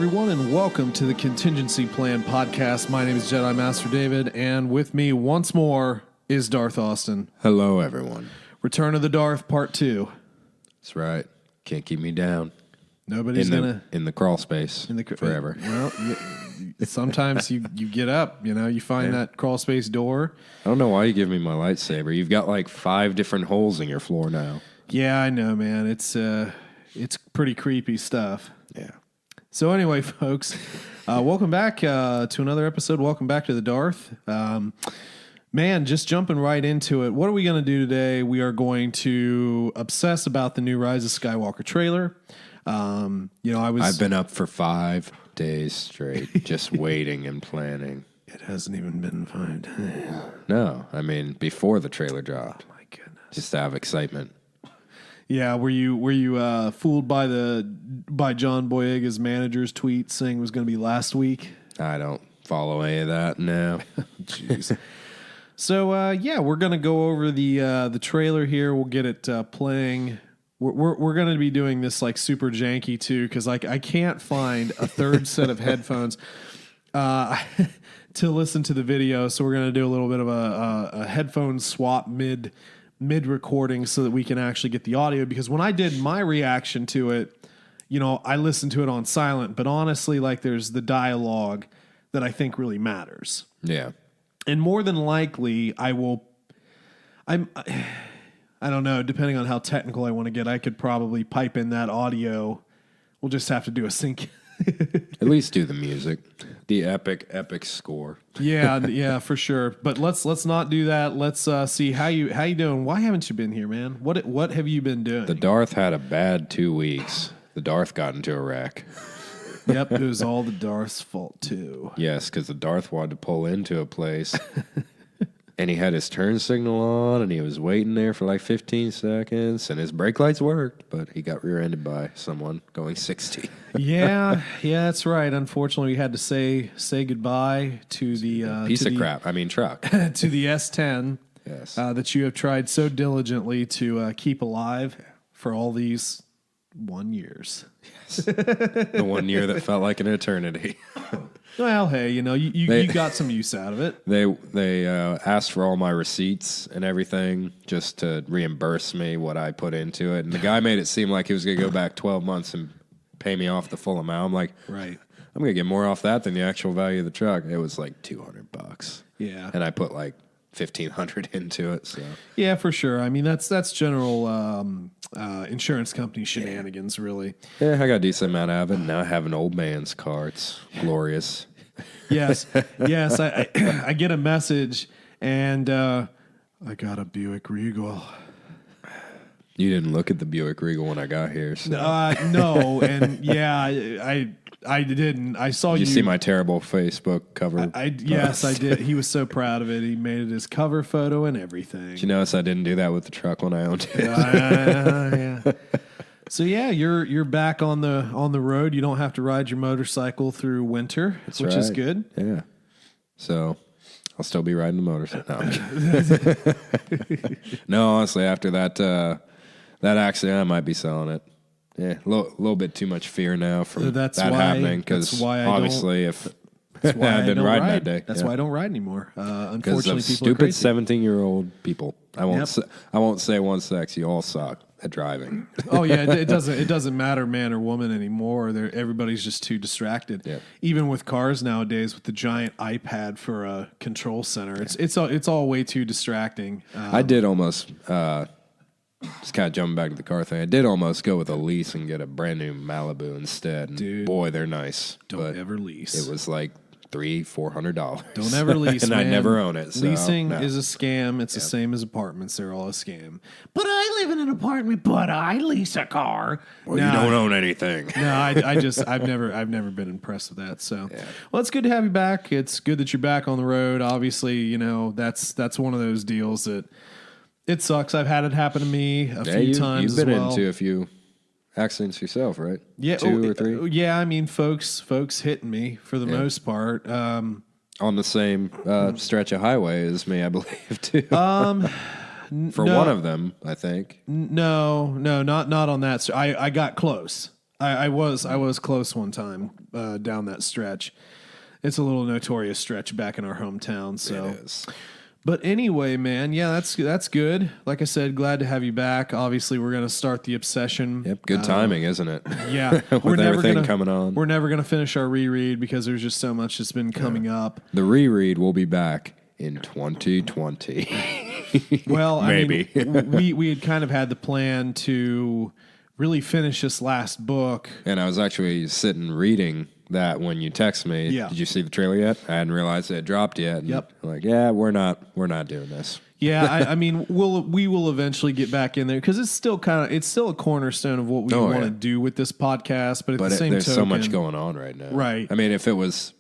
everyone, and welcome to the Contingency Plan Podcast. My name is Jedi Master David, and with me once more is Darth Austin. Hello, everyone. Return of the Darth, Part 2. That's right. Can't keep me down. Nobody's in the crawl space forever. Well, sometimes you get up, you find that crawl space door. I don't know why you give me my lightsaber. You've got like 5 different holes in your floor now. Yeah, I know, man. It's pretty creepy stuff. Yeah. So anyway, folks, welcome back to another episode. Welcome back to the Darth. Man, just jumping right into it. What are we going to do today? We are going to obsess about the new Rise of Skywalker trailer. I've been up for 5 days straight, just waiting and planning. It hasn't even been 5 days. No, I mean before the trailer dropped. Oh my goodness! Just to have excitement. Yeah, were you fooled by John Boyega's manager's tweet saying it was going to be last week? I don't follow any of that now. Jeez. So we're going to go over the trailer here. We'll get it playing. We're going to be doing this like super janky too, because I can't find a third set of headphones to listen to the video. So we're going to do a little bit of a headphone swap mid recording so that we can actually get the audio. Because when I did my reaction to it, I listened to it on silent. But honestly, like there's the dialogue that I think really matters. Yeah. And more than likely, I don't know, depending on how technical I want to get, I could probably pipe in that audio. We'll just have to do a sync. At least do the music. The epic score. Yeah, for sure. But let's not do that. Let's see how you doing. Why haven't you been here, man? What have you been doing? The Darth had a bad 2 weeks. The Darth got into a wreck. Yep, it was all the Darth's fault too. Yes, because the Darth wanted to pull into a place, and he had his turn signal on, and he was waiting there for like 15 seconds, and his brake lights worked, but he got rear-ended by someone going 60. Yeah, that's right. Unfortunately, we had to say goodbye to the piece of crap. I mean, truck to the S10. Yes, that you have tried so diligently to keep alive for all these 1 years. Yes. The 1 year that felt like an eternity. Well, hey, you got some use out of it. They asked for all my receipts and everything just to reimburse me what I put into it. And the guy made it seem like he was going to go back 12 months and pay me off the full amount. I'm like, right. I'm going to get more off that than the actual value of the truck. It was like $200. Yeah. And I put like $1,500 into it. So yeah, for sure. I mean, that's general insurance company shenanigans, really. Yeah, I got a decent amount out of it. Now I have an old man's car. It's glorious. Yes. I get a message, and I got a Buick Regal. You didn't look at the Buick Regal when I got here. So. No, and yeah, I didn't. I saw Did you see my terrible Facebook cover? Yes, I did. He was so proud of it. He made it his cover photo and everything. Did you notice I didn't do that with the truck when I owned it? Yeah. So yeah, you're back on the road. You don't have to ride your motorcycle through winter, which is good. Yeah. So I'll still be riding the motorcycle. No, honestly, after that accident, I might be selling it. Yeah, a little bit too much fear now from happening, because obviously if I didn't ride that day. That's why I don't ride anymore. Unfortunately, people stupid 17-year-old people. I won't say one sex. You all suck at driving. Oh yeah, it doesn't matter man or woman anymore. Everybody's just too distracted. Yeah. Even with cars nowadays, with the giant iPad for a control center, it's all way too distracting. I did almost. Just kind of jumping back to the car thing. I did almost go with a lease and get a brand new Malibu instead. And dude, boy, they're nice. Don't ever lease. It was like $300-400. Don't ever lease, and man. I never own it. So, Leasing is a scam. It's the same as apartments. They're all a scam. But I live in an apartment. But I lease a car. Well, you don't own anything. No, I've never been impressed with that. So, well, it's good to have you back. It's good that you're back on the road. Obviously, that's one of those deals that. It sucks. I've had it happen to me a few times. You've been into a few accidents yourself, right? Yeah, 2 or 3. Yeah, I mean, folks hitting me for the most part. On the same stretch of highway as me, I believe too. For one of them, I think. No, not on that. I got close. I was close one time down that stretch. It's a little notorious stretch back in our hometown. So. It is. But anyway, man, yeah, that's good. Like I said, glad to have you back. Obviously, we're going to start the obsession. Yep, good timing, isn't it? Yeah, With everything coming on. We're never going to finish our reread because there's just so much that's been coming up. The reread will be back in 2020. Well, maybe. I mean, we had kind of had the plan to really finish this last book. And I was actually sitting reading that when you text me. Yeah. Did you see the trailer yet? I hadn't realized it had dropped yet. And Yep. I'm like, yeah, we're not doing this. Yeah, I mean, we will eventually get back in there because it's still a cornerstone of what we want to do with this podcast. But at the same there's token, so much going on right now. Right. I mean, if it was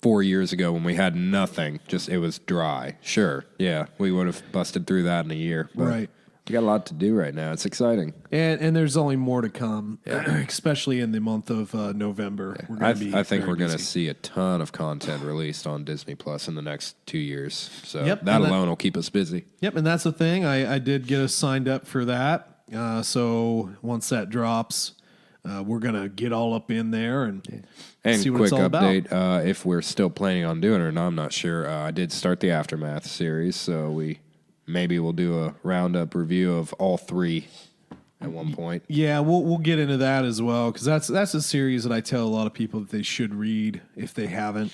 4 years ago when we had nothing, just it was dry. Sure, yeah, we would have busted through that in a year. But Right. we got a lot to do right now. It's exciting. And there's only more to come, especially in the month of November. I think we're going to see a ton of content released on Disney Plus in the next 2 years. So that alone will keep us busy. Yep, and that's the thing. I did get us signed up for that. So once that drops, we're going to get all up in there and see what quick it's all update, about. if we're still planning on doing it or not, I'm not sure. I did start the Aftermath series, so maybe we'll do a roundup review of all three at one point. Yeah, we'll get into that as well because that's a series that I tell a lot of people that they should read if they haven't,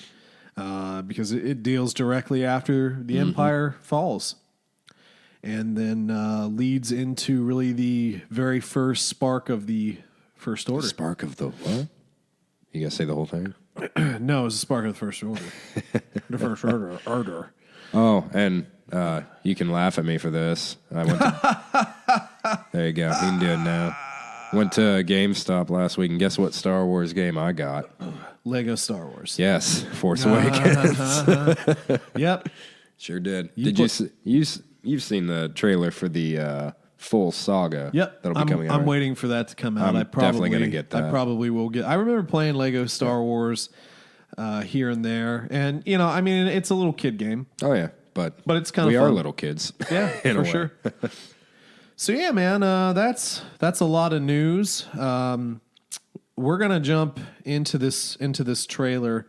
because it deals directly after the Empire falls, and then leads into really the very first spark of the First Order. Spark of the what? You gotta say the whole thing? No, it's the spark of the First Order. The First Order. Oh, and you can laugh at me for this. I went to, there you go. You can do it now. Went to GameStop last week, and guess what Star Wars game I got? Lego Star Wars. Yes, Force Awakens. Yep. Sure did. You've seen the trailer for the full saga? Yep. That'll be coming out. I'm waiting for that to come out. I'm definitely gonna get that. I probably will get. I remember playing Lego Star Wars here and there, and I mean, it's a little kid game. Oh yeah, but it's kind of we fun. are little kids. Yeah, in a for way. sure. So yeah, man, that's a lot of news. We're gonna jump into this trailer.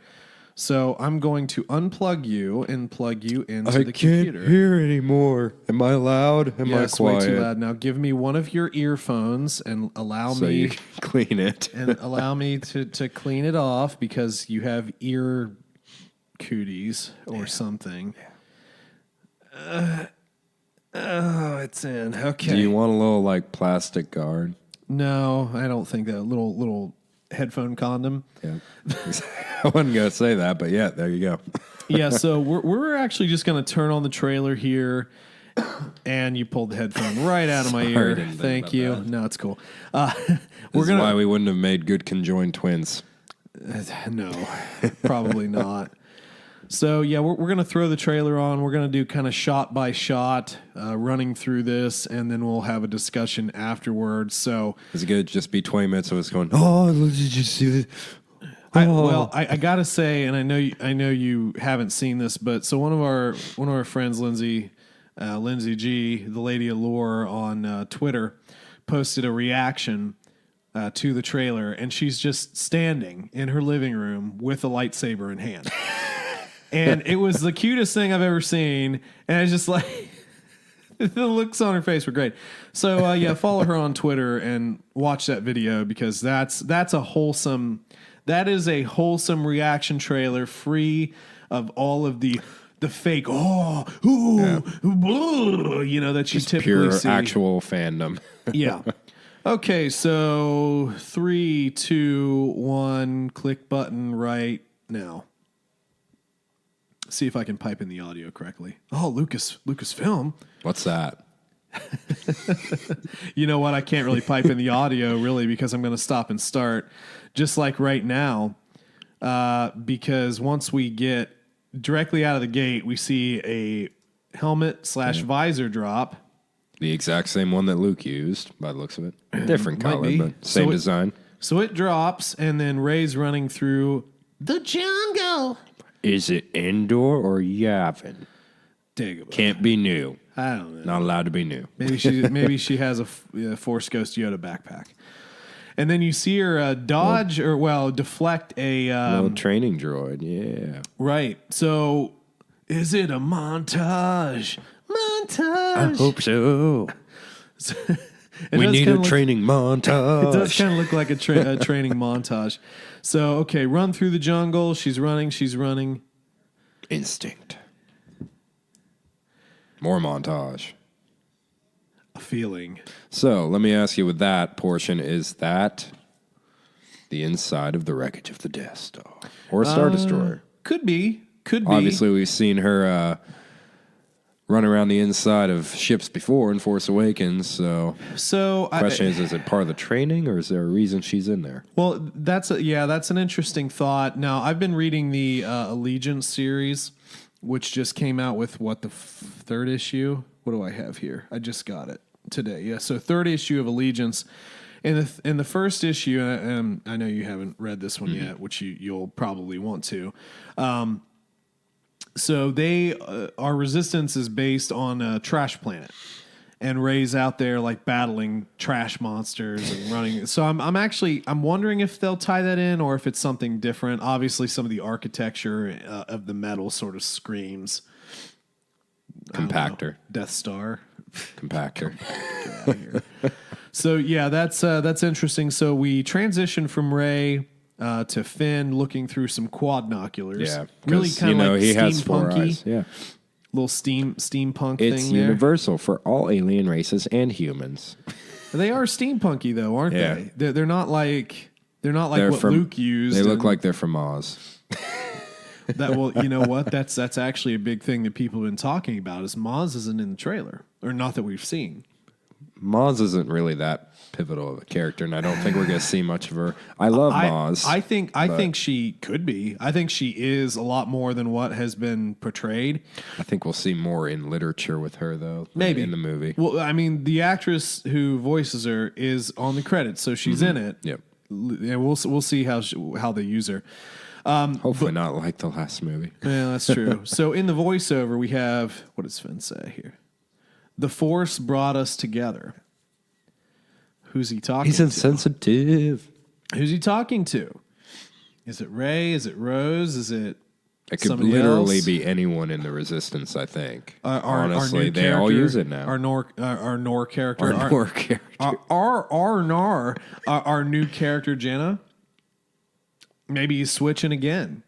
So I'm going to unplug you and plug you into the computer. I can't hear anymore. Am I loud? Am I quiet? Way too loud. Now give me one of your earphones and allow so me you can clean it. and allow me to clean it off because you have ear cooties or something. Oh, it's in. Okay. Do you want a little like plastic guard? No, I don't think that little headphone condom. Yeah. I wasn't gonna say that, but yeah, there you go. Yeah, so we're actually just gonna turn on the trailer here, and you pulled the headphone right out of my Sorry, I ear. didn't think Thank about you. that. No, it's cool. This is why we wouldn't have made good conjoined twins. No, probably not. So yeah, we're going to throw the trailer on. We're going to do kind of shot by shot, running through this, and then we'll have a discussion afterwards. So Is it good to just be 20 minutes of us going, oh, did you see this? I gotta say, and I know you haven't seen this, but so one of our friends, Lindsay G, the Lady of Lore on Twitter, posted a reaction to the trailer, and she's just standing in her living room with a lightsaber in hand. And it was the cutest thing I've ever seen. And I was just like, the looks on her face were great. So yeah, follow her on Twitter and watch that video because that is a wholesome reaction trailer free of all of the fake that you Just typically pure see. actual fandom. Yeah. Okay, so 3, 2, 1, click button right now. See if I can pipe in the audio correctly. Oh, Lucasfilm. What's that? You know what? I can't really pipe in the audio really because I'm going to stop and start just like right now. Because once we get directly out of the gate, we see a helmet/visor drop. The exact same one that Luke used, by the looks of it. Different Might color, be. but same design. So it drops, and then Rey's running through the jungle. Is it indoor or Yavin? Dagobah. Can't be new. I don't know. Not allowed to be new. Maybe she has a Force Ghost Yoda backpack. And then you see her dodge deflect a little training droid. Yeah. Right. So is it a montage? I hope so. It We does need kinda a training montage. It does kind of look like a training montage. So, okay, run through the jungle. She's running. Instinct. More montage. A feeling. So let me ask you with that portion, is that the inside of the wreckage of the Death Star? Or a Star Destroyer? Could be. Obviously, we've seen her run around the inside of ships before in Force Awakens. So the question is it part of the training or is there a reason she's in there? Well, that's an interesting thought. Now, I've been reading the Allegiance series, which just came out with the third issue. What do I have here? I just got it today. Yeah, so third issue of Allegiance. In the first issue, and I know you haven't read this one yet, which you'll probably want to. So our resistance is based on a trash planet, and Rey's out there like battling trash monsters and running. So I'm wondering if they'll tie that in or if it's something different. Obviously, some of the architecture of the metal sort of screams Compactor. Death Star. Compactor. Get out of here. So yeah, that's interesting. So we transition from Rey to Finn looking through some quadnoculars. Yeah, really kind of like he has 4 steampunky. eyes. Yeah, Little steampunk it's thing there. universal for all alien races and humans. They are steampunky though, aren't Yeah. they? They're not like what Luke used. They look like they're from Oz. You know what? That's actually a big thing that people have been talking about. Is Maz isn't in the trailer, or not that we've seen. Maz isn't really that pivotal of a character, and I don't think we're going to see much of her. I love Maz. I think she could be. I think she is a lot more than what has been portrayed. I think we'll see more in literature with her, though, Maybe in the movie. Well, I mean, the actress who voices her is on the credits, so she's in it. Yep. And we'll see how they use her. Hopefully not like the last movie. Yeah, that's true. So in the voiceover, we have, what does Finn say here? The Force brought us together. Who's he talking He's to? insensitive. Who's he talking to? Is it Rey? Is it Rose? Is it It could somebody literally else? be anyone in the Resistance, I think. Honestly, our new they all character, use it now. Our Nor character. Our Nor character. Our new character, Jenna. Maybe he's switching again.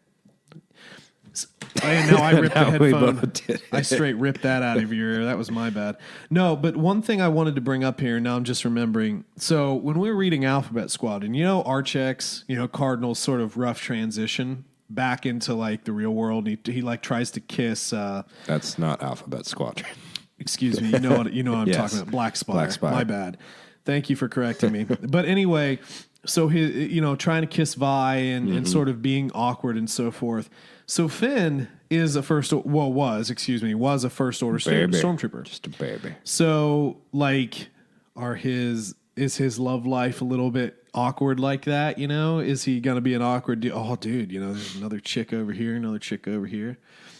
And now I ripped the We headphone. both did it. I straight ripped that out of your ear. That was my bad. No, but one thing I wanted to bring up here, now I'm just remembering. So when we were reading Alphabet Squad, and Archex, Cardinal's sort of rough transition back into like the real world. He like tries to kiss. That's not Alphabet Squadron. Excuse me. You know what I'm Yes. talking about. Black Spire. Black Spire. My bad. Thank you for correcting me. But anyway, so he, trying to kiss Vi and sort of being awkward and so forth. So Finn was a first order stormtrooper. Just a baby. So like, is his love life a little bit awkward like that? Is he gonna be an awkward dude? Oh, dude, there's another chick over here, another chick over here.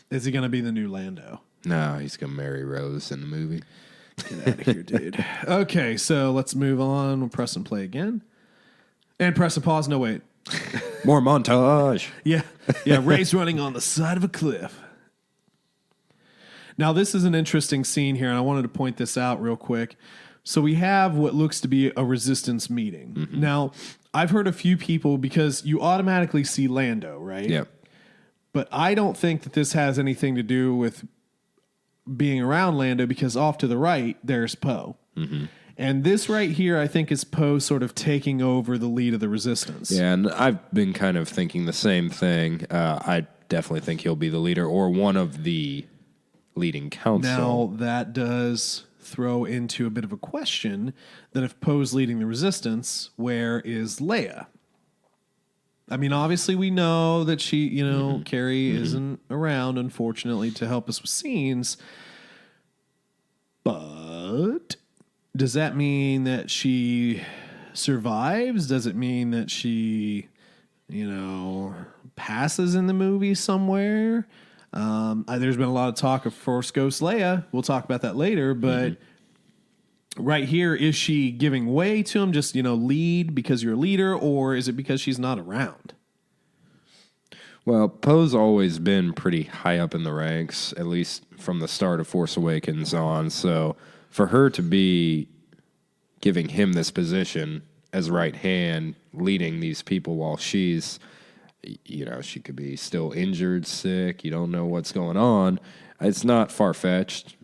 Is he gonna be the new Lando? No, he's going to marry Rose in the movie. Get out of here, dude. Okay, so let's move on. We'll press and play again. And press and pause. No, wait. More montage. Yeah. Rey's running on the side of a cliff. Now, this is an interesting scene here, and I wanted to point this out real quick. So we have what looks to be a resistance meeting. Mm-hmm. Now, I've heard a few people, because you automatically see Lando, right? Yep. But I don't think that this has anything to do with being around Lando, because off to the right, there's Poe. Mm-hmm. And this right here, I think, is Poe sort of taking over the lead of the Resistance. Yeah, and I've been kind of thinking the same thing. I definitely think he'll be the leader or one of the leading council. Now, that does throw into a bit of a question that if Poe's leading the Resistance, where is Leia? I mean, obviously, we know that she, Carrie isn't around, unfortunately, to help us with scenes. But does that mean that she survives? Does it mean that she, passes in the movie somewhere? There's been a lot of talk of Force Ghost Leia. We'll talk about that later, but right here, is she giving way to him, just, lead because you're a leader, or is it because she's not around? Well, Poe's always been pretty high up in the ranks, at least from the start of Force Awakens on. So for her to be giving him this position as right hand, leading these people while she's, she could be still injured, sick. You don't know what's going on. It's not far-fetched.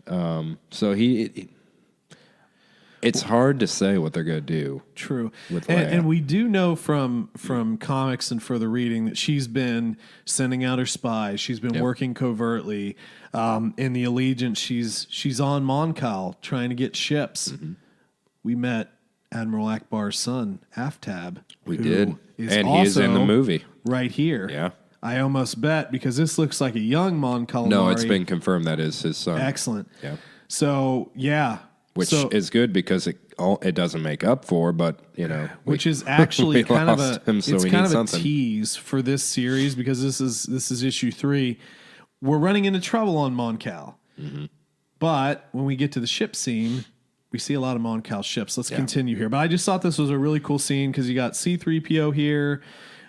It's hard to say what they're going to do. True. With Leia. And we do know from comics and further reading that she's been sending out her spies. She's been working covertly. In the Allegiance, she's on Mon Cal trying to get ships. Mm-hmm. We met Admiral Akbar's son, Aftab. We did. And he is in the movie. Right here. Yeah. I almost bet, because this looks like a young Mon Calamari. No, it's been confirmed that is his son. Excellent. Yeah. So, yeah. Which is good because it doesn't make up for, but which is actually kind of a something. tease for this series, because this is issue 3. We're running into trouble on Mon Cal, but when we get to the ship scene, we see a lot of Mon Cal ships. Let's continue here. But I just thought this was a really cool scene because you got C-3PO here,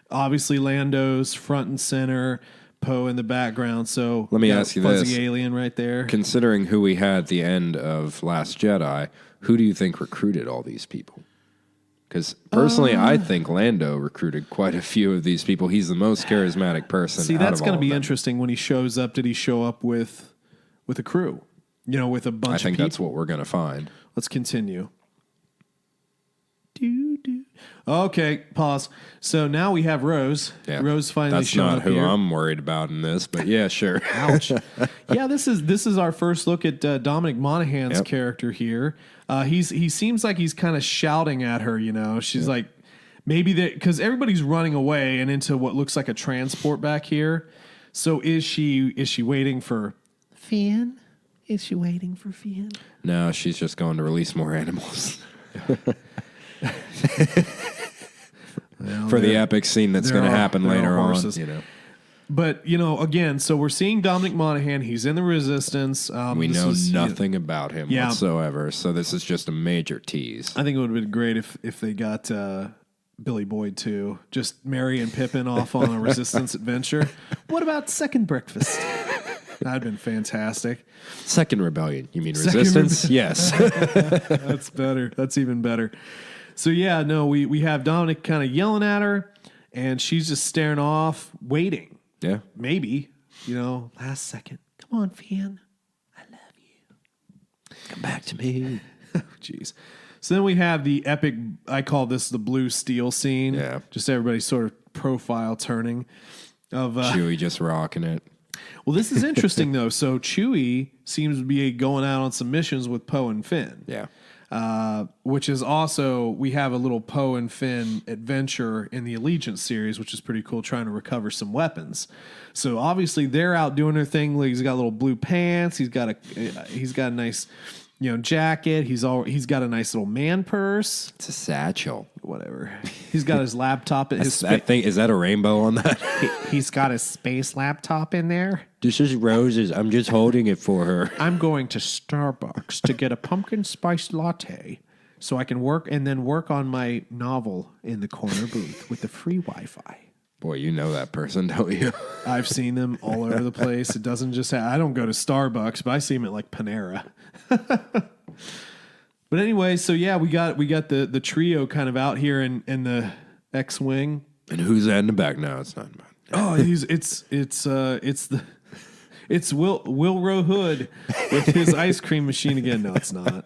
obviously Lando's front and center. Poe in the background. So let me ask you this: fuzzy alien right there. Considering who we had at the end of Last Jedi, who do you think recruited all these people? Because personally, I think Lando recruited quite a few of these people. He's the most charismatic person. See, that's going to be interesting when he shows up. Did he show up with a crew? With a bunch of people. I think that's what we're going to find. Let's continue. Okay, pause. So now we have Rose. Yeah. Rose finally showing up here. That's not who I'm worried about in this, but yeah, sure. Ouch. Yeah, this is our first look at Dominic Monaghan's character here. He seems like he's kind of shouting at her. She's like, maybe because everybody's running away and into what looks like a transport back here. So is she waiting for Finn? Is she waiting for Finn? No, she's just going to release more animals. For the epic scene that's going to happen later on. But, again, so we're seeing Dominic Monaghan. He's in the Resistance. We know nothing about him whatsoever, so this is just a major tease. I think it would have been great if they got Billy Boyd, too. Just Mary and Pippin off on a Resistance adventure. What about Second Breakfast? That'd been fantastic. Second Rebellion. You mean Resistance? Yes. That's better. That's even better. So, yeah, no, we have Dominic kind of yelling at her, and she's just staring off, waiting. Yeah. Maybe, last second. Come on, Finn. I love you. Come back to me. Jeez. So then we have the epic, I call this the blue steel scene. Yeah. Just everybody sort of profile turning of Chewie just rocking it. Well, this is interesting, though. So Chewie seems to be going out on some missions with Poe and Finn. Yeah. Which is also, we have a little Poe and Finn adventure in the Allegiance series, which is pretty cool, trying to recover some weapons. So obviously they're out doing their thing. He's got little blue pants. He's got a nice, jacket. He's got a nice little man purse. It's a satchel. Whatever. He's got his laptop. Is that a rainbow on that? He's got his space laptop in there. This is Rose's. I'm just holding it for her. I'm going to Starbucks to get a pumpkin spice latte so I can work on my novel in the corner booth with the free Wi-Fi. Boy, you know that person, don't you? I've seen them all over the place. It doesn't just I don't go to Starbucks, but I see them at like Panera. But anyway, so yeah, we got the trio kind of out here in the X-wing. And who's that in the back? No, it's not. Oh, it's Wilro Hood with his ice cream machine again. No, it's not.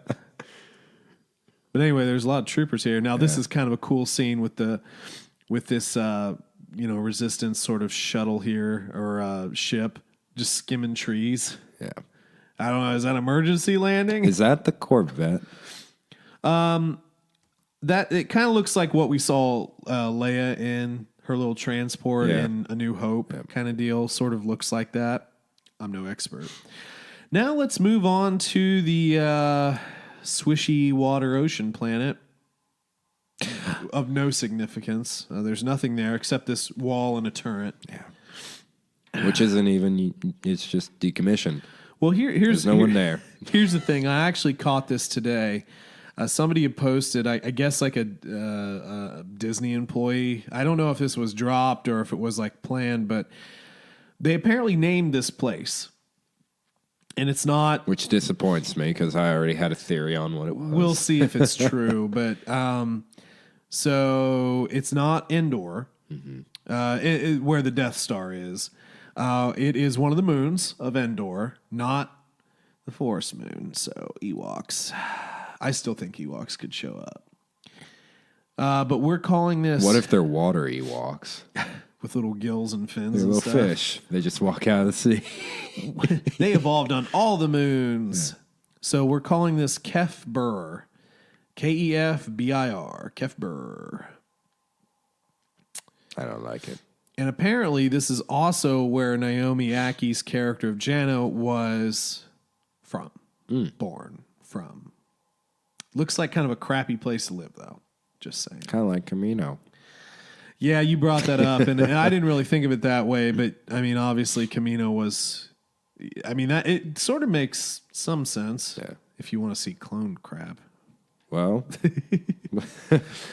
But anyway, there's a lot of troopers here. Now, this is kind of a cool scene with this Resistance sort of shuttle here or ship just skimming trees. Yeah. I don't know. Is that emergency landing? Is that the Corvette? That it kind of looks like what we saw Leia in her little transport in A New Hope kind of deal. Sort of looks like that. I'm no expert. Now let's move on to the swishy water ocean planet of no significance. There's nothing there except this wall and a turret. Yeah. Which isn't even, it's just decommissioned. Well, there's no one there. Here's the thing. I actually caught this today. Somebody had posted, I guess, like a Disney employee. I don't know if this was dropped or if it was like planned, but they apparently named this place. And it's not. Which disappoints me because I already had a theory on what it was. We'll see if it's true. But so it's not Endor, where the Death Star is. It is one of the moons of Endor, not the Forest Moon. So Ewoks. I still think Ewoks could show up. But we're calling this. What if they're water Ewoks? With little gills and fins They're and little stuff. fish. They just walk out of the sea. They evolved on all the moons. Yeah. So we're calling this Kefbir. Kefbir. Kefbir. I don't like it. And apparently this is also where Naomi Aki's character of Jano was from. Born from. Looks like kind of a crappy place to live, though. Just saying. Kind of like Camino. Yeah, you brought that up, and I didn't really think of it that way, but I mean, obviously, Camino was. I mean, that it sort of makes some sense if you want to see cloned crap. Well,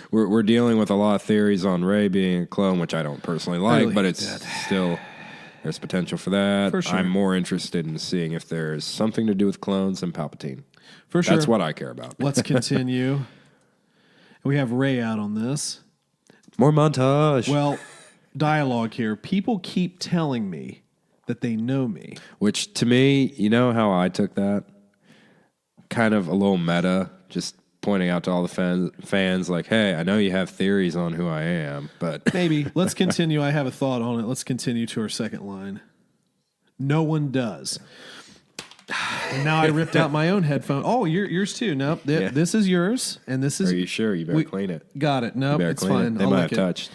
we're dealing with a lot of theories on Rey being a clone, which I don't personally like, really but it's still there's potential for that. For sure. I'm more interested in seeing if there's something to do with clones and Palpatine. For sure, that's what I care about. Let's continue. We have Rey out on this. More montage. Well, dialogue here. People keep telling me that they know me. Which, to me, you know how I took that? Kind of a little meta, just pointing out to all the fans like, hey, I know you have theories on who I am, but... Maybe. Let's continue. I have a thought on it. Let's continue to our second line. No one does. And now I ripped out my own headphone. Oh, yours too. Nope. This is yours, and this is... Are you sure? You better clean it. Got it. Nope, it's fine. They might have touched.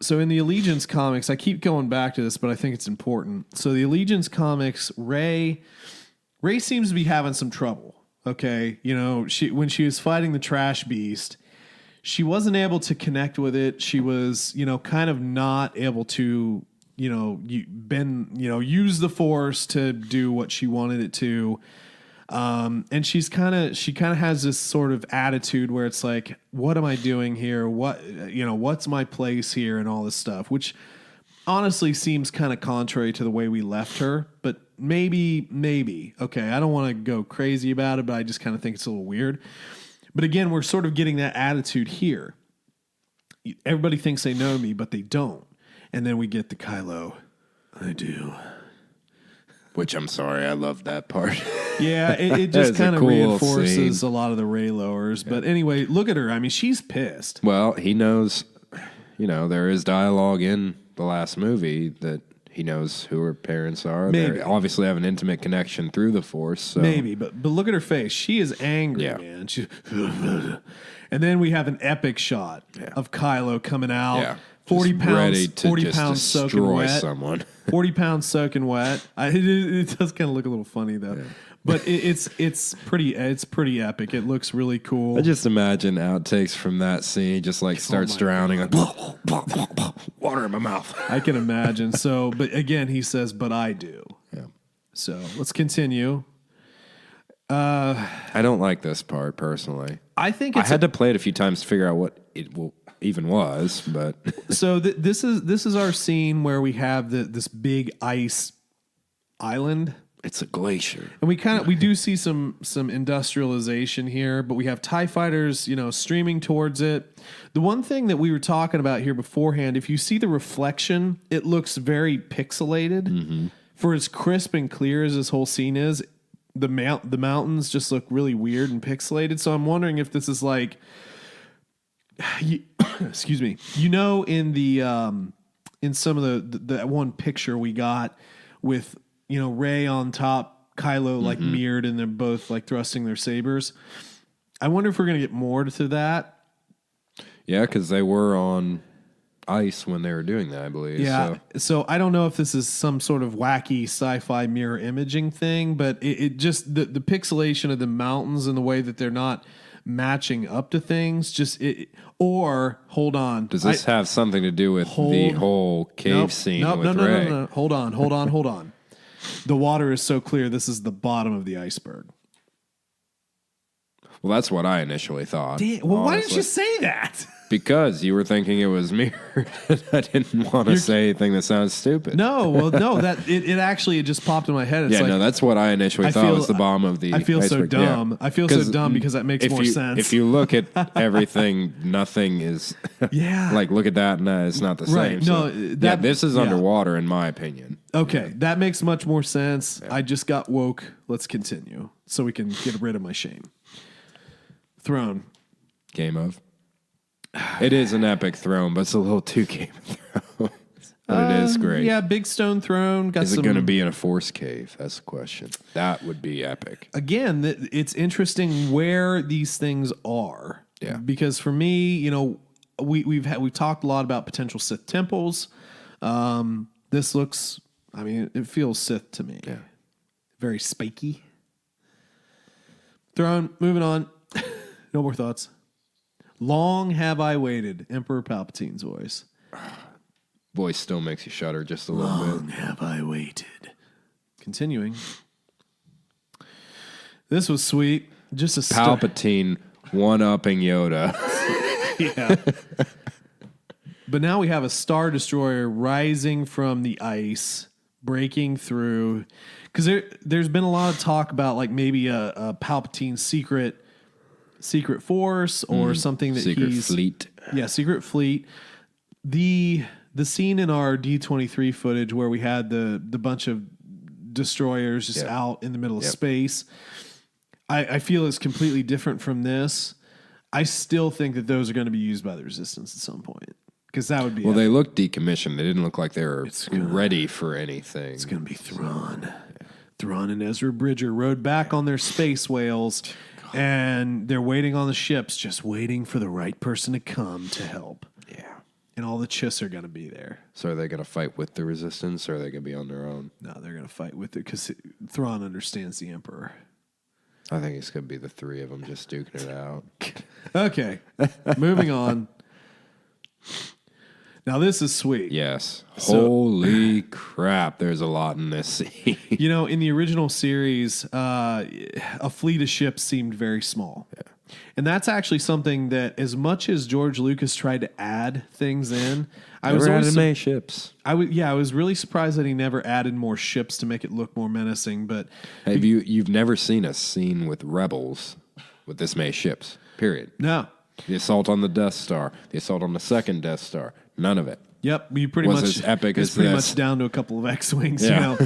So in the Allegiance comics, I keep going back to this, but I think it's important. So the Allegiance comics, Rey seems to be having some trouble. Okay, you know, when she was fighting the Trash Beast, she wasn't able to connect with it. She was, kind of not able to, use the Force to do what she wanted it to. And she kind of has this sort of attitude where it's like, what am I doing here? What's my place here and all this stuff, which honestly seems kind of contrary to the way we left her, but maybe. Okay. I don't want to go crazy about it, but I just kind of think it's a little weird. But again, we're sort of getting that attitude here. Everybody thinks they know me, but they don't. And then we get the Kylo. I do. Which I'm sorry, I love that part. Yeah, it just kind of cool reinforces scene. a lot of the Rey lowers. Yeah. But anyway, look at her. I mean, she's pissed. Well, he knows, there is dialogue in the last movie that he knows who her parents are. Maybe. They obviously have an intimate connection through the Force. So. Maybe, but look at her face. She is angry, man. And then we have an epic shot of Kylo coming out. Yeah. 40 pounds, ready to 40 just pounds soaking wet. Someone. 40 pounds soaking wet. It does kind of look a little funny though, but it's pretty epic. It looks really cool. I just imagine outtakes from that scene. He just starts drowning, like water in my mouth. I can imagine. So, but again, he says, "But I do." Yeah. So let's continue. I don't like this part personally. I think I had to play it a few times to figure out what it even was, but so this is our scene where we have this big ice island. It's a glacier, and we do see some industrialization here, but we have TIE fighters, streaming towards it. The one thing that we were talking about here beforehand, if you see the reflection, it looks very pixelated. Mm-hmm. For as crisp and clear as this whole scene is, the mountains just look really weird and pixelated. So I'm wondering if this is like. Excuse me. In the in some of the one picture we got with Rey on top, Kylo like mirrored, and they're both like thrusting their sabers. I wonder if we're gonna get more to that. Yeah, because they were on ice when they were doing that, I believe. Yeah. So I don't know if this is some sort of wacky sci-fi mirror imaging thing, but it just the pixelation of the mountains and the way that they're not matching up to things, or hold on. Does this have something to do with the whole cave scene with Rey? No. Hold on. The water is so clear. This is the bottom of the iceberg. Well, that's what I initially thought. Well, why didn't you say that? Because you were thinking it was mirrored. I didn't want to say anything that sounds stupid. No, that it actually just popped in my head. It's that's what I initially thought was the bomb of the I feel so iceberg. dumb. Yeah. I feel so dumb because that makes more sense. If you look at everything, nothing is. Like, look at that, and it's not the same. Right. No, this is underwater, in my opinion. Okay, that makes much more sense. Yeah. I just got woke. Let's continue so we can get rid of my shame. Throne. Game of. It is an epic throne, but it's a little too Game of Thrones. But it is great. Yeah, big stone throne. Is it going to be in a force cave? That's the question. That would be epic. Again, it's interesting where these things are. Yeah. Because for me, we've talked a lot about potential Sith temples. This looks, it feels Sith to me. Yeah. Very spiky. Throne. Moving on. No more thoughts. Long have I waited. Emperor Palpatine's voice. Voice still makes you shudder just a little bit. Long have I waited. Continuing. This was sweet. Just a Palpatine one-upping Yoda. Yeah. But now we have a Star Destroyer rising from the ice, breaking through. Because there's been a lot of talk about like maybe a Palpatine secret force or something that secret fleet. Yeah, secret fleet. The scene in our D23 footage where we had the bunch of destroyers just out in the middle of space, I feel is completely different from this. I still think that those are going to be used by the Resistance at some point. Because that would be... Well, they looked decommissioned. They didn't look like they were ready for anything. It's going to be Thrawn. Thrawn and Ezra Bridger rode back on their space whales... And they're waiting on the ships, just waiting for the right person to come to help. Yeah. And all the Chiss are going to be there. So are they going to fight with the Resistance, or are they going to be on their own? No, they're going to fight with it because Thrawn understands the Emperor. I think it's going to be the three of them just duking it out. Okay. Moving on. Now, this is sweet. Yes. Holy crap, there's a lot in this scene. In the original series, a fleet of ships seemed very small. Yeah. And that's actually something that, as much as George Lucas tried to add things in, I was always ships. I was really surprised that he never added more ships to make it look more menacing. But you've never seen a scene with rebels with this many ships, period. No. The assault on the Death Star, the assault on the second Death Star, none of it. Yep, you pretty was much as epic it's as pretty this. much down to a couple of X-wings. Yeah.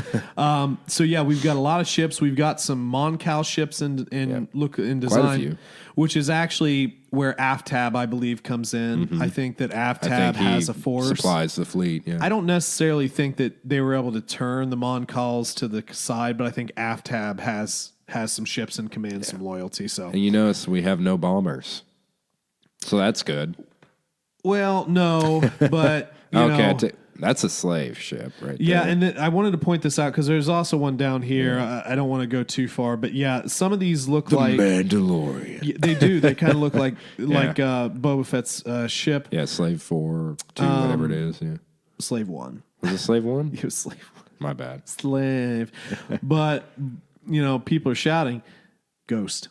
So we've got a lot of ships. We've got some Mon Cal ships in look in design, quite a few. Which is actually where AFTAB, I believe, comes in. I think that AFTAB has a force, supplies the fleet. Yeah. I don't necessarily think that they were able to turn the Mon Cals to the side, but I think AFTAB has some ships and commands some loyalty. So, and you notice we have no bombers. So that's good. Well, no, but that's a slave ship, right? Yeah, there. and I wanted to point this out because there's also one down here. Yeah. I don't want to go too far, but some of these look like Mandalorian. They do. They kind of look like Boba Fett's ship. Yeah, Slave 4, 2, whatever it is. Yeah, Slave 1. Was it Slave 1? It was Slave 1. My bad. Slave. But people are shouting, "Ghost."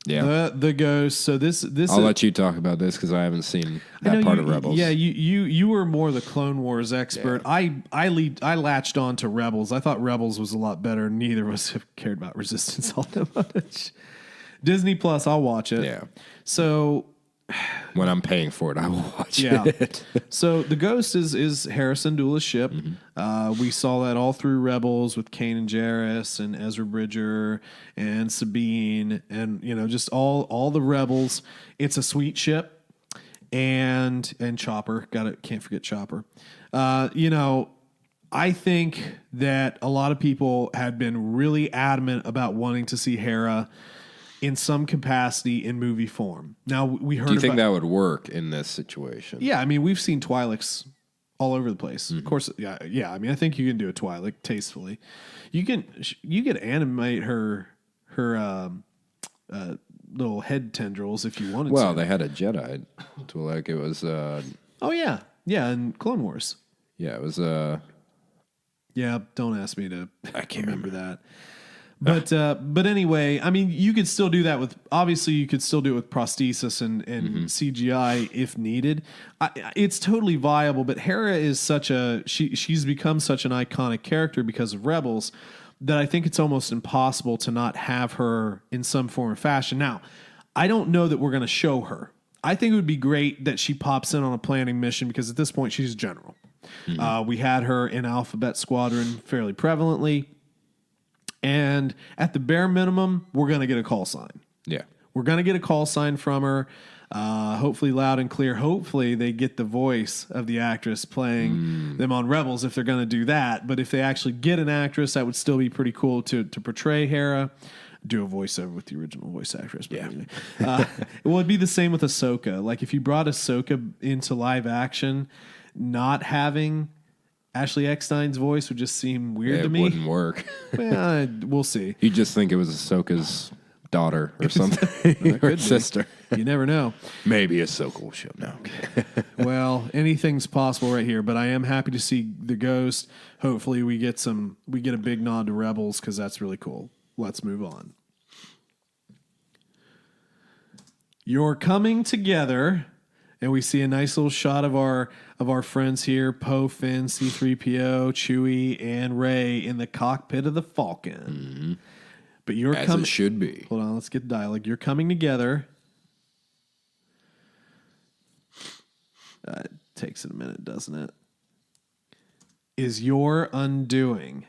Yeah, the Ghost. So this. I'll let you talk about this because I haven't seen that part of Rebels. Yeah, you were more the Clone Wars expert. Yeah. I latched on to Rebels. I thought Rebels was a lot better. Neither of us have cared about Resistance all that much. Disney Plus, I'll watch it. Yeah. So when I'm paying for it, I will watch it. So the Ghost is Harrison Dula's ship. Mm-hmm. We saw that all through Rebels with Kanan Jarrus and Ezra Bridger and Sabine and just all the Rebels. It's a sweet ship, and Chopper. Can't forget Chopper. I think that a lot of people had been really adamant about wanting to see Hera in some capacity in movie form. Now, we heard. Do you think that would work in this situation? Yeah, we've seen Twi'leks all over the place. Mm-hmm. Of course, yeah. I think you can do a Twi'lek tastefully. You could animate her little head tendrils if you wanted to. Well, they had a Jedi Twi'lek. It was. Oh yeah, in Clone Wars. Yeah, it was. Yeah, don't ask me to. I can't remember that. But anyway, I mean, you could still do that with, obviously you could still do it with prosthesis and CGI if needed. It's totally viable, but Hera is she's become such an iconic character because of Rebels that I think it's almost impossible to not have her in some form or fashion. Now, I don't know that we're going to show her. I think it would be great that she pops in on a planning mission because at this point she's a general. We had her in Alphabet Squadron fairly prevalently. And at the bare minimum, we're going to get a call sign. Yeah. We're going to get a call sign from her, hopefully loud and clear. Hopefully they get the voice of the actress playing them on Rebels if they're going to do that. But if they actually get an actress, that would still be pretty cool to portray Hera. Do a voiceover with the original voice actress. But anyway. Well, it'd be the same with Ahsoka. Like if you brought Ahsoka into live action, not having Ashley Eckstein's voice would just seem weird to me. It wouldn't work. Well, we'll see. You'd just think it was Ahsoka's daughter or something, or sister. You never know. Maybe Ahsoka will show. No. Well, anything's possible right here, but I am happy to see the Ghost. Hopefully we get a big nod to Rebels because that's really cool. Let's move on. You're coming together, and we see a nice little shot of our friends here, Poe, Finn, C-3PO, Chewie, and Rey in the cockpit of the Falcon. But you're As it should be. Hold on, let's get the dialogue. You're coming together. It takes it a minute, doesn't it? Is your undoing.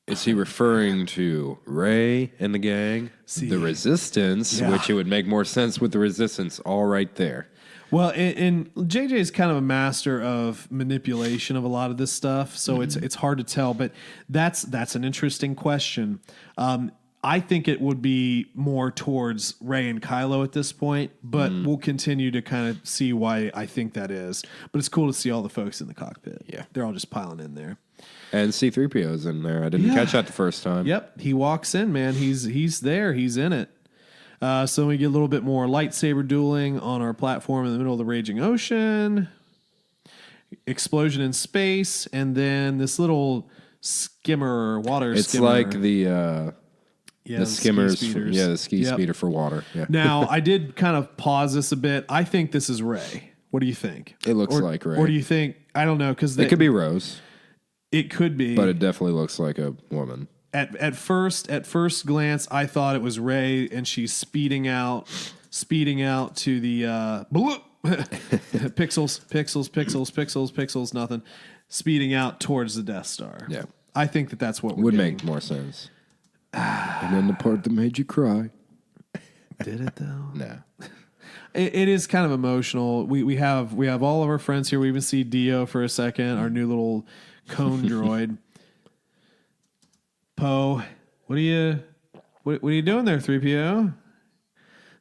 Is he referring to Rey and the gang? The Resistance, which it would make more sense with the Resistance all right there. Well, and JJ is kind of a master of manipulation of a lot of this stuff, so it's hard to tell. But that's an interesting question. I think it would be more towards Rey and Kylo at this point, but we'll continue to kind of see why I think that is. But it's cool to see all the folks in the cockpit. Yeah, they're all just piling in there. And C-3PO's in there. I didn't catch that the first time. Yep, he walks in, man. He's there. He's in it. So we get a little bit more lightsaber dueling on our platform in the middle of the raging ocean. Explosion in space, and then this little water it's skimmer. Like the skimmers. The ski speeder for water. Yeah. Now, I did kind of pause this a bit. I think this is Rey. What do you think? It looks like Rey. Or do you think, I don't know, because it could be Rose. It could be. But it definitely looks like a woman. At first glance, I thought it was Rey, and she's speeding out to the pixels, nothing. Speeding out towards the Death Star. Yeah. I think that's what would make more sense. And then the part that made you cry. Did it though? No. It is kind of emotional. We have all of our friends here. We even see Dio for a second, our new little cone droid. Poe, what are you doing there, 3PO?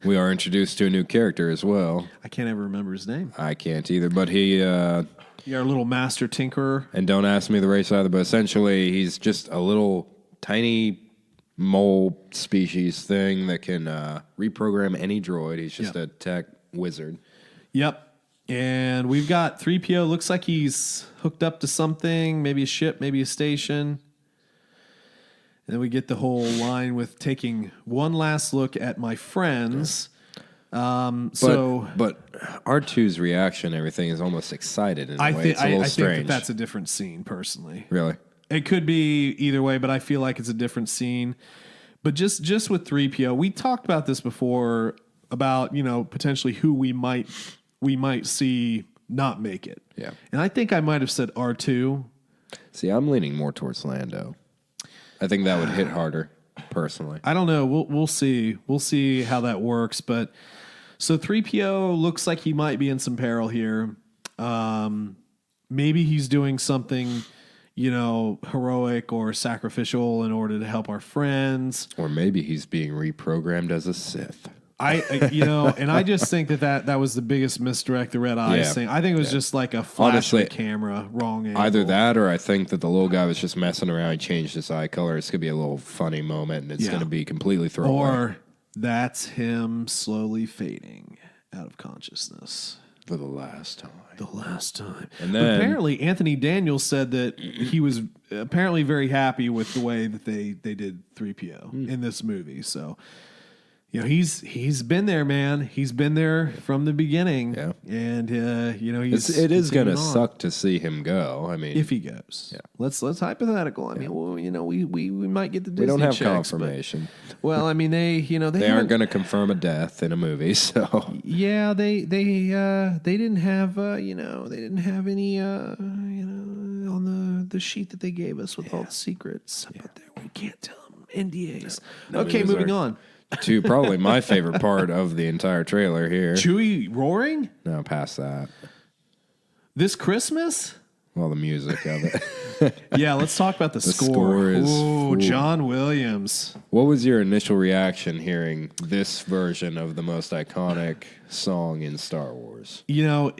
We are introduced to a new character as well. I can't ever remember his name. I can't either, but he... You're our little master tinkerer. And don't ask me the race either, but essentially he's just a little tiny mole species thing that can reprogram any droid. He's just a tech wizard. Yep. And we've got 3PO. Looks like he's hooked up to something, maybe a ship, maybe a station. And then we get the whole line with taking one last look at my friends. But R2's reaction and everything is almost excited in a way. It's a little strange. I think that's a different scene, personally. Really? It could be either way, but I feel like it's a different scene. But just with 3PO, we talked about this before about, potentially who we might see not make it. Yeah. And I think I might have said R2. See, I'm leaning more towards Lando. I think that would hit harder, personally. I don't know. We'll see. We'll see how that works. But so 3PO looks like he might be in some peril here. Maybe he's doing something, heroic or sacrificial in order to help our friends. Or maybe he's being reprogrammed as a Sith. And I just think that was the biggest misdirect, the red eyes thing. I think it was just like a flash of the camera, wrong angle. Either that, or I think that the little guy was just messing around. He changed his eye color. It's going to be a little funny moment, and it's going to be completely thrown away. Or that's him slowly fading out of consciousness. For the last time. The last time. And But then apparently, Anthony Daniels said that he was apparently very happy with the way that they did 3PO in this movie. So, you know, he's been there, man. He's been there from the beginning. Yeah. And you know, it is going to suck to see him go. I mean, if he goes. Yeah. Let's hypothetical. I mean, well, you know, we might get the Disney we don't have checks, confirmation. Well, I mean, they aren't going to confirm a death in a movie, so yeah, they didn't have they didn't have any on the sheet that they gave us with all the secrets. But there, we can't tell them NDAs. No, okay, moving on. To probably my favorite part of the entire trailer here. Chewie roaring? No, past that. This Christmas? Well, the music of it. Yeah, let's talk about the score. Score is Ooh, John Williams. What was your initial reaction hearing this version of the most iconic song in Star Wars? You know,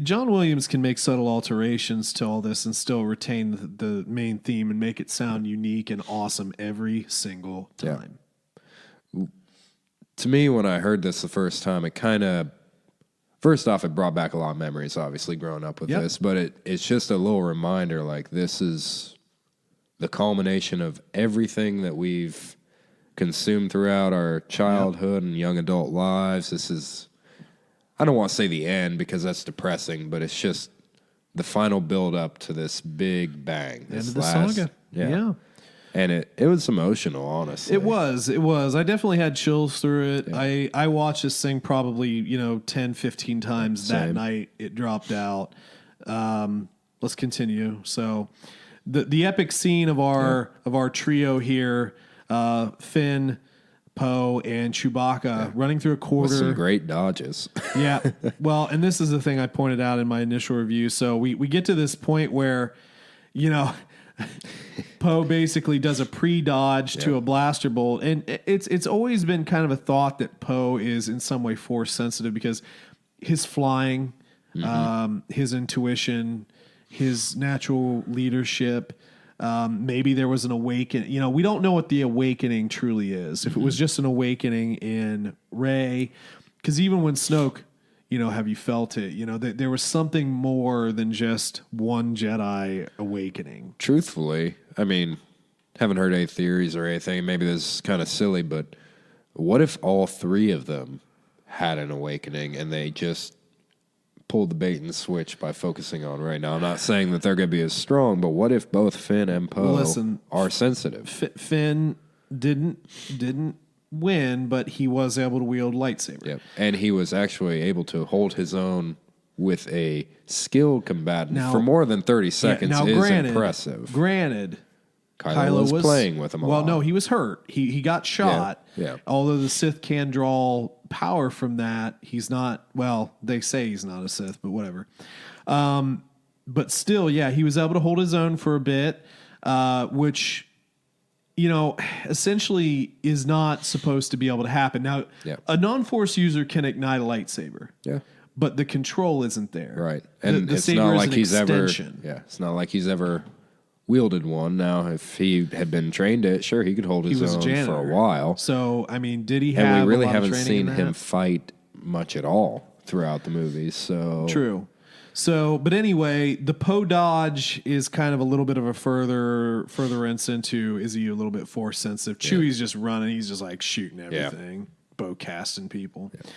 John Williams can make subtle alterations to all this and still retain the main theme and make it sound unique and awesome every single time. Yeah. To me, when I heard this the first time, it kind of, first off, it brought back a lot of memories, obviously, growing up with this, but it's just a little reminder, like, this is the culmination of everything that we've consumed throughout our childhood and young adult lives. This is, I don't want to say the end because that's depressing, but it's just the final build up to this big bang. End of the saga. Yeah. And it was emotional, honestly. It was. I definitely had chills through it. Yeah. I watched this thing probably, 10, 15 times that night. It dropped out. Let's continue. So the epic scene of our trio here, Finn, Poe, and Chewbacca running through a corridor. With some great dodges. Yeah. Well, and this is the thing I pointed out in my initial review. So we get to this point where, Poe basically does a pre-dodge to a blaster bolt, and it's always been kind of a thought that Poe is in some way force sensitive because his flying, his intuition, his natural leadership. Maybe there was an awakening. We don't know what the awakening truly is. If it was just an awakening in Rey, because even when Snoke, have you felt it? There was something more than just one Jedi awakening. Truthfully, I mean, haven't heard any theories or anything. Maybe this is kind of silly, but what if all three of them had an awakening and they just pulled the bait and switch by focusing on Rey? Now, I'm not saying that they're going to be as strong, but what if both Finn and Poe are sensitive? Finn didn't win, but he was able to wield lightsaber. Yep. And he was actually able to hold his own with a skilled combatant for more than 30 seconds. Impressive. Granted, Kylo was playing with him a lot. Well, no, he was hurt. He got shot. Yeah. Although the Sith can draw power from that, he's not, well, they say he's not a Sith, but whatever. But still, he was able to hold his own for a bit, which essentially is not supposed to be able to happen. Now, a non-force user can ignite a lightsaber. Yeah. But the control isn't there. Right. And the it's saber not is like an he's extension. it's not like he's ever wielded one. Now, if he had been trained it, sure, he could hold his own for a while. So, I mean, did he have And we really a lot haven't of training seen him fight much at all throughout the movies. So True. So, but anyway, the Poe dodge is kind of a little bit of a furtherance into, is he a little bit force sensitive? Chewie's just running. He's just like shooting everything, bow casting people. Yeah.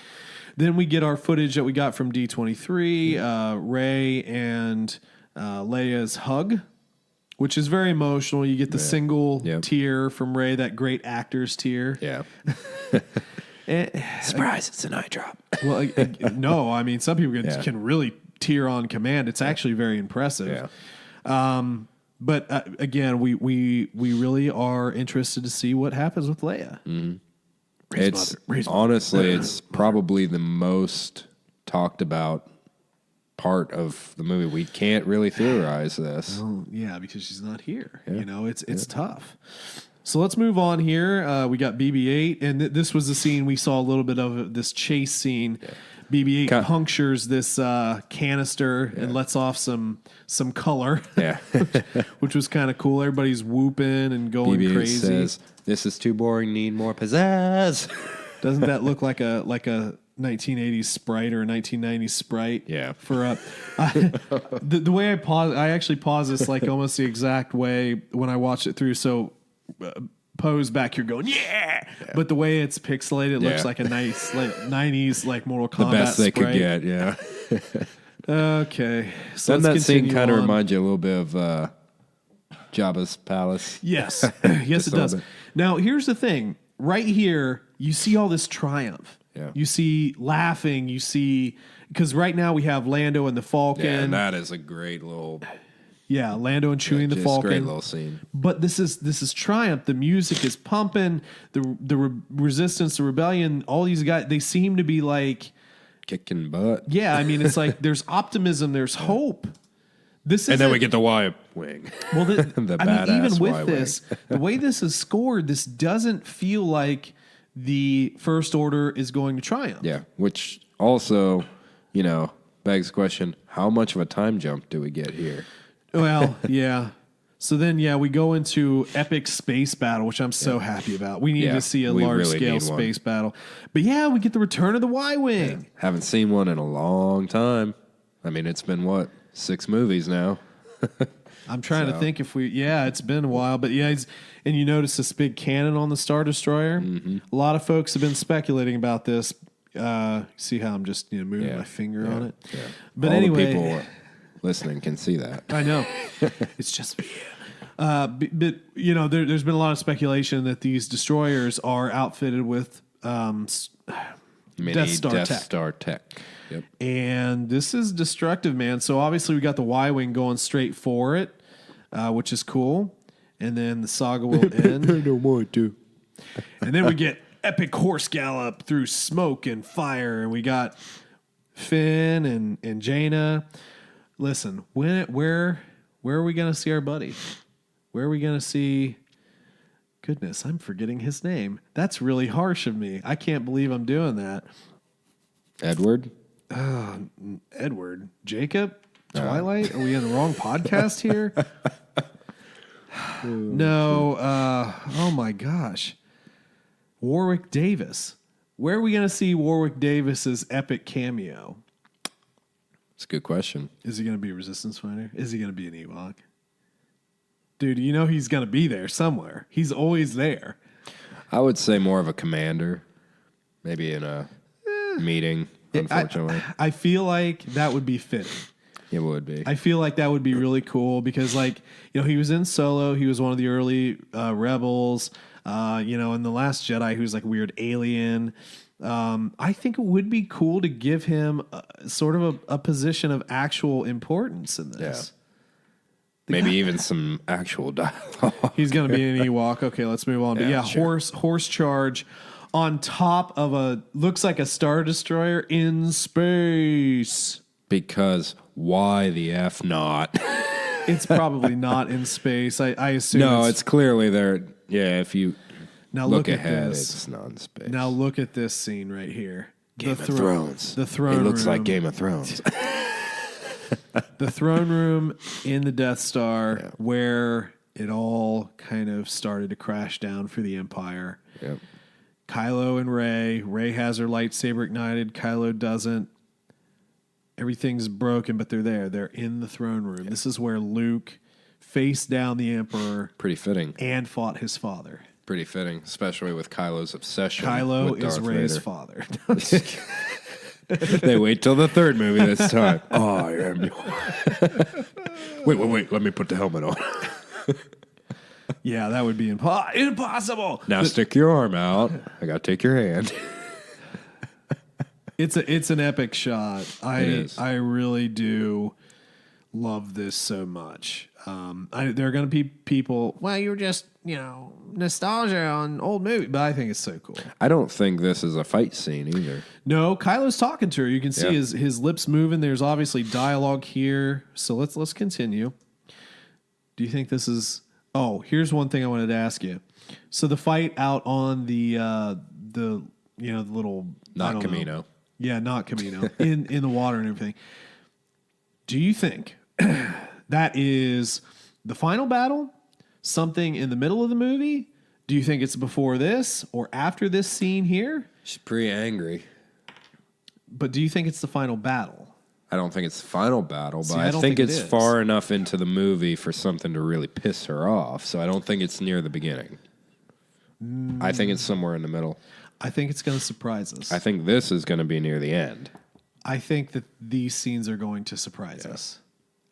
Then we get our footage that we got from D23, Rey and Leia's hug, which is very emotional. You get the single tear from Rey, that great actor's tear. Yeah. Surprise, it's an eye drop. Well, no, I mean, some people can really tear on command. It's actually very impressive. Yeah. But again, we really are interested to see what happens with Leia. Mm-hmm. Honestly, it's probably the most talked about part of the movie. We can't really theorize this. Well, yeah, because she's not here. Yeah. It's tough. So let's move on here. We got BB-8, and this was the scene we saw a little bit of, this chase scene. Yeah. BB-8 punctures this canister and lets off some color, which was kind of cool. Everybody's whooping and going BB-8 crazy. Says, "This is too boring. Need more pizzazz." Doesn't that look like a 1980s Sprite or a 1990s Sprite. Yeah. For the way I actually pause this like almost the exact way when I watch it through. So Poe's back here going, yeah. But the way it's pixelated, it looks like a nice like 90s like Mortal Kombat. The best they Sprite. could get, yeah. Okay. So Doesn't that scene kind of on. remind you a little bit of Jabba's palace? Yes. Yes, it does. Now, here's the thing. Right here, you see all this triumph. Yeah. You see laughing. You see... Because right now we have Lando and the Falcon. Yeah, and that is a great little... Yeah, Lando and chewing the Falcon. Great little scene. But this is triumph. The music is pumping. The resistance, the rebellion, all these guys, they seem to be like... Kicking butt. Yeah, I mean, it's like there's optimism, there's hope. And then we get the Y-Wing. Well, the I mean, even with Y-Wing. this, the way this is scored, this doesn't feel like the First Order is going to triumph. Yeah, which also, begs the question, how much of a time jump do we get here? Well, yeah. So then, we go into epic space battle, which I'm so happy about. We need to see a large-scale space battle. But we get the return of the Y-Wing. Yeah. Haven't seen one in a long time. I mean, it's been, 6 movies now? I'm trying to think if it's been a while. But and you notice this big cannon on the Star Destroyer. Mm-hmm. A lot of folks have been speculating about this. See how I'm just moving my finger on it? Yeah. But all anyway, the people listening can see that. I know. It's just for you. But there's been a lot of speculation that these destroyers are outfitted with Death Star tech. Yep. And this is destructive, man. So obviously we got the Y-Wing going straight for it, which is cool. And then the saga will end. I don't want to. And then we get epic horse gallop through smoke and fire. And we got Finn and Jaina. Listen, where are we going to see our buddy? Where are we going to see... Goodness, I'm forgetting his name. That's really harsh of me. I can't believe I'm doing that. Edward? Edward. Jacob? Twilight? Are we in the wrong podcast here? No. Oh, my gosh. Warwick Davis. Where are we going to see Warwick Davis's epic cameo? It's a good question. Is he going to be a resistance fighter? Is he going to be an Ewok? Dude, he's going to be there somewhere. He's always there. I would say more of a commander. Maybe in a meeting, unfortunately. I feel like that would be fitting. It would be. I feel like that would be really cool because, he was in Solo. He was one of the early rebels. In The Last Jedi, he was like a weird alien. I think it would be cool to give him sort of a position of actual importance in this. Yeah. Maybe even some actual dialogue. He's going to be an Ewok. Okay, let's move on. But sure. horse charge on top of looks like a Star Destroyer in space. Because why the F not? It's probably not in space. I assume. No, it's clearly there. Yeah, if you now look at ahead, this. it's not in space. Now look at this scene right here. Game of Thrones. The throne room. It looks room. like Game of Thrones. The throne room in the Death Star where it all kind of started to crash down for the Empire. Yep. Kylo and Rey. Rey has her lightsaber ignited. Kylo doesn't. Everything's broken, but they're there. They're in the throne room. Yep. This is where Luke faced down the Emperor. Pretty fitting. And fought his father. Pretty fitting, especially with Kylo's obsession. Kylo with Darth is Rey's Vader. father. They wait till the third movie this time. I am wait. Let me put the helmet on. Yeah, that would be impossible. Now stick your arm out. I got to take your hand. It's an epic shot. It is. I really do love this so much. There are going to be people, well, you're just, nostalgia on old movie, but I think it's so cool. I don't think this is a fight scene either. No, Kylo's talking to her. You can see his lips moving. There's obviously dialogue here. So let's continue. Do you think this is... Oh, here's one thing I wanted to ask you. So the fight out on the little... Not Camino. Yeah, not Camino. in the water and everything. Do you think that is the final battle? Something in the middle of the movie? Do you think it's before this or after this scene here? She's pretty angry. But do you think it's the final battle? I don't think it's the final battle, but See, I I don't think think it it's is. far enough into the movie for something to really piss her off. So I don't think it's near the beginning. I think it's somewhere in the middle. I think it's going to surprise us. I think this is going to be near the end. I think that these scenes are going to surprise us.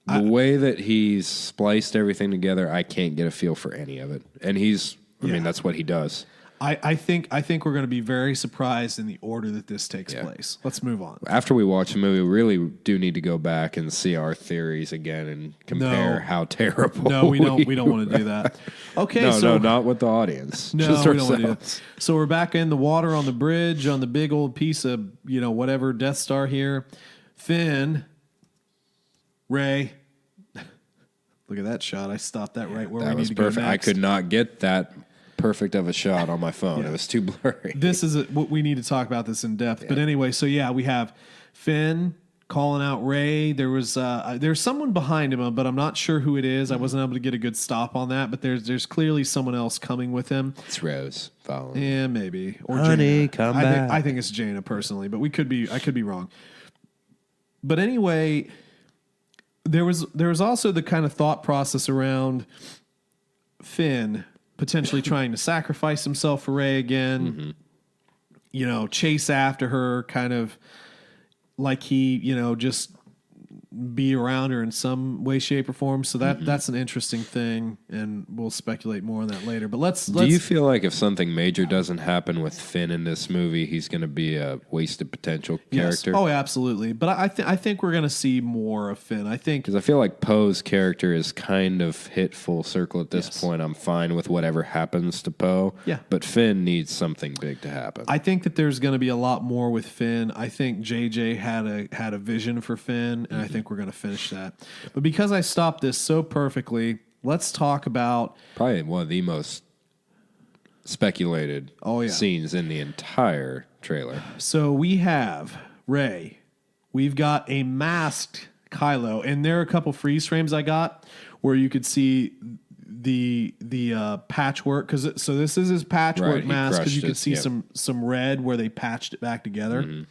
The way that he's spliced everything together, I can't get a feel for any of it. And I mean, that's what he does. I think we're going to be very surprised in the order that this takes place. Let's move on. After we watch the movie, we really do need to go back and see our theories again and compare how terrible. No, we don't. We don't want to do that. Okay, no, not with the audience. No, just we don't want to do ourselves. that. So we're back in the water on the bridge on the big old piece of whatever Death Star here. Finn, Rey. Look at that shot. I stopped that right where That we was need to perfect. go next. I could not get that perfect of a shot on my phone. It was too blurry. This is what we need to talk about this in depth. But anyway, so we have Finn calling out Rey. There's someone behind him, but I'm not sure who it is. I wasn't able to get a good stop on that. But there's clearly someone else coming with him. It's Rose following. Yeah, maybe. Or Honey, Jaina. come I back. think it's Jaina personally, but I could be wrong. But anyway, there was also the kind of thought process around Finn potentially trying to sacrifice himself for Rey again. Chase after her, kind of like he, just be around her in some way, shape, or form. So that's an interesting thing, and we'll speculate more on that later. But let's. Do you feel like if something major doesn't happen with Finn in this movie, he's going to be a wasted potential character? Yes. Oh, absolutely. But I think we're going to see more of Finn. I think Because I feel like Poe's character is kind of hit full circle at this point. I'm fine with whatever happens to Poe. Yeah. But Finn needs something big to happen. I think that there's going to be a lot more with Finn. I think JJ had a vision for Finn, and I think we're going to finish that. But because I stopped this so perfectly, let's talk about Probably one of the most speculated scenes in the entire trailer. So we have Rey. We've got a masked Kylo, and there are a couple freeze frames I got where you could see the patchwork so this is his patchwork mask because you could see some red where they patched it back together.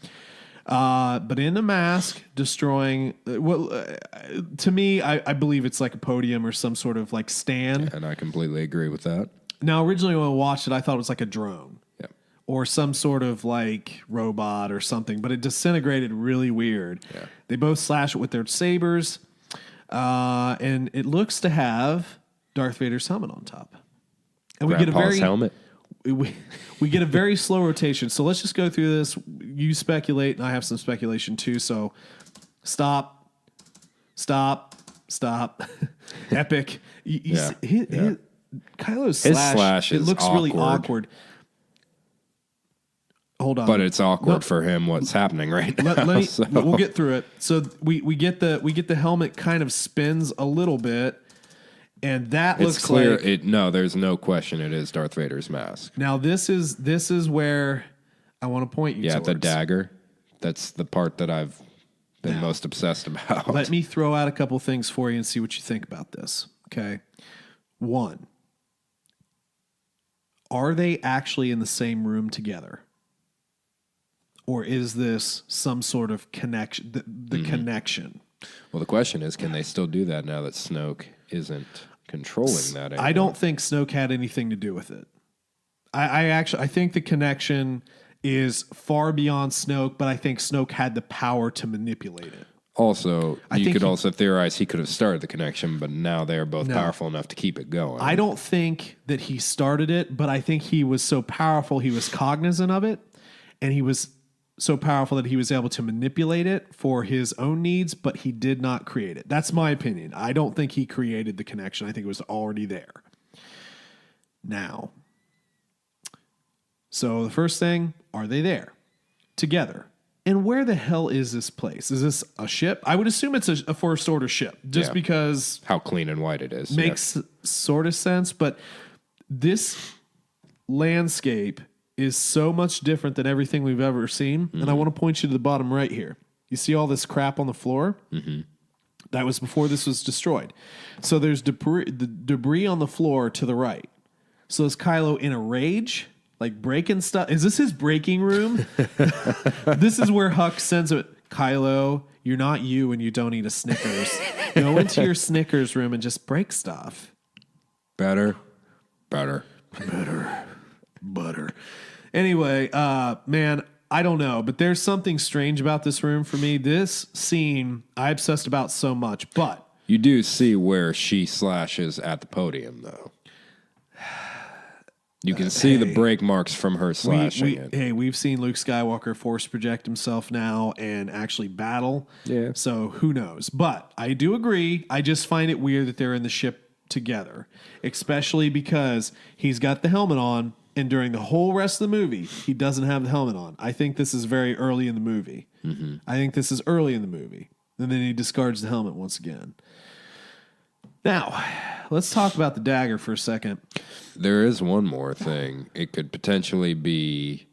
But in the mask, destroying to me, I believe it's like a podium or some sort of like stand. And I completely agree with that. Now, originally when I watched it, I thought it was like a drone. Yep. Or some sort of like robot or something, but it disintegrated really weird. Yeah. They both slash it with their sabers, and it looks to have Darth Vader's helmet on top. And Grandpa's helmet. We get a very slow rotation. So let's just go through this. You speculate, and I have some speculation too. So stop. Epic. Kylo's slash. It looks really awkward. Hold on. But it's awkward for him what's happening right now. We'll get through it. So we get the helmet kind of spins a little bit. And that looks clear. like There's no question it is Darth Vader's mask. Now this is where I want to point you towards. The dagger. That's the part that I've been most obsessed about. Let me throw out a couple things for you and see what you think about this. Okay. 1, are they actually in the same room together? Or is this some sort of connection? The connection. Well, the question is, can they still do that now that Snoke isn't controlling that anymore? I don't think Snoke had anything to do with it. I think the connection is far beyond Snoke, but I think Snoke had the power to manipulate it. Also, you could also theorize he could have started the connection, but now they're both powerful enough to keep it going. I don't think that he started it, but I think he was so powerful, he was cognizant of it, and he was so powerful that he was able to manipulate it for his own needs, but he did not create it. That's my opinion. I don't think he created the connection. I think it was already there. Now, so the first thing, are they there together? And where the hell is this place? Is this a ship? I would assume it's a First Order ship, just because how clean and white it is. Makes sort of sense, but this landscape is so much different than everything we've ever seen. And I want to point you to the bottom right here. You see all this crap on the floor? Mm-hmm. That was before this was destroyed. So there's debris on the floor to the right. So is Kylo in a rage? like breaking stuff. Is this his breaking room? This is where Huck sends it. Kylo, you're not you and you don't eat a Snickers. Go into your Snickers room and just break stuff. Better. Butter. Anyway, man, I don't know, but there's something strange about this room for me. This scene I obsessed about so much, but You do see where she slashes at the podium, though. You can see the break marks from her slashing it. We've seen Luke Skywalker force project himself now and actually battle. Yeah. So who knows? But I do agree. I just find it weird that they're in the ship together, especially because he's got the helmet on, and during the whole rest of the movie, he doesn't have the helmet on. I think this is very early in the movie. Mm-hmm. I think this is early in the movie. And then he discards the helmet once again. Now, let's talk about the dagger for a second. There is one more thing. It could potentially be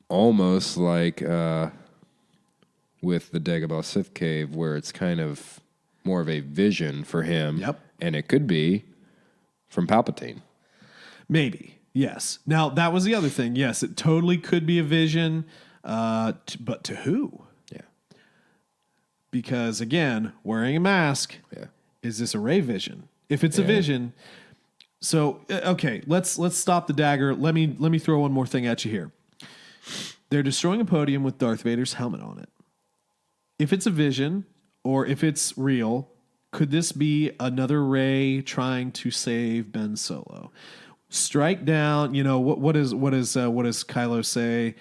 almost like with the Dagobah Sith Cave, where it's kind of more of a vision for him. Yep. And it could be from Palpatine. Maybe, yes. Now, that was the other thing. Yes, it totally could be a vision, but to who? Yeah. Because, again, wearing a mask... Yeah. Is this a Ray vision? If it's a vision, so okay, let's stop the dagger. Let me throw one more thing at you here. They're destroying a podium with Darth Vader's helmet on it. If it's a vision or if it's real, could this be another Ray trying to save Ben Solo? Strike down. You know what does Kylo say?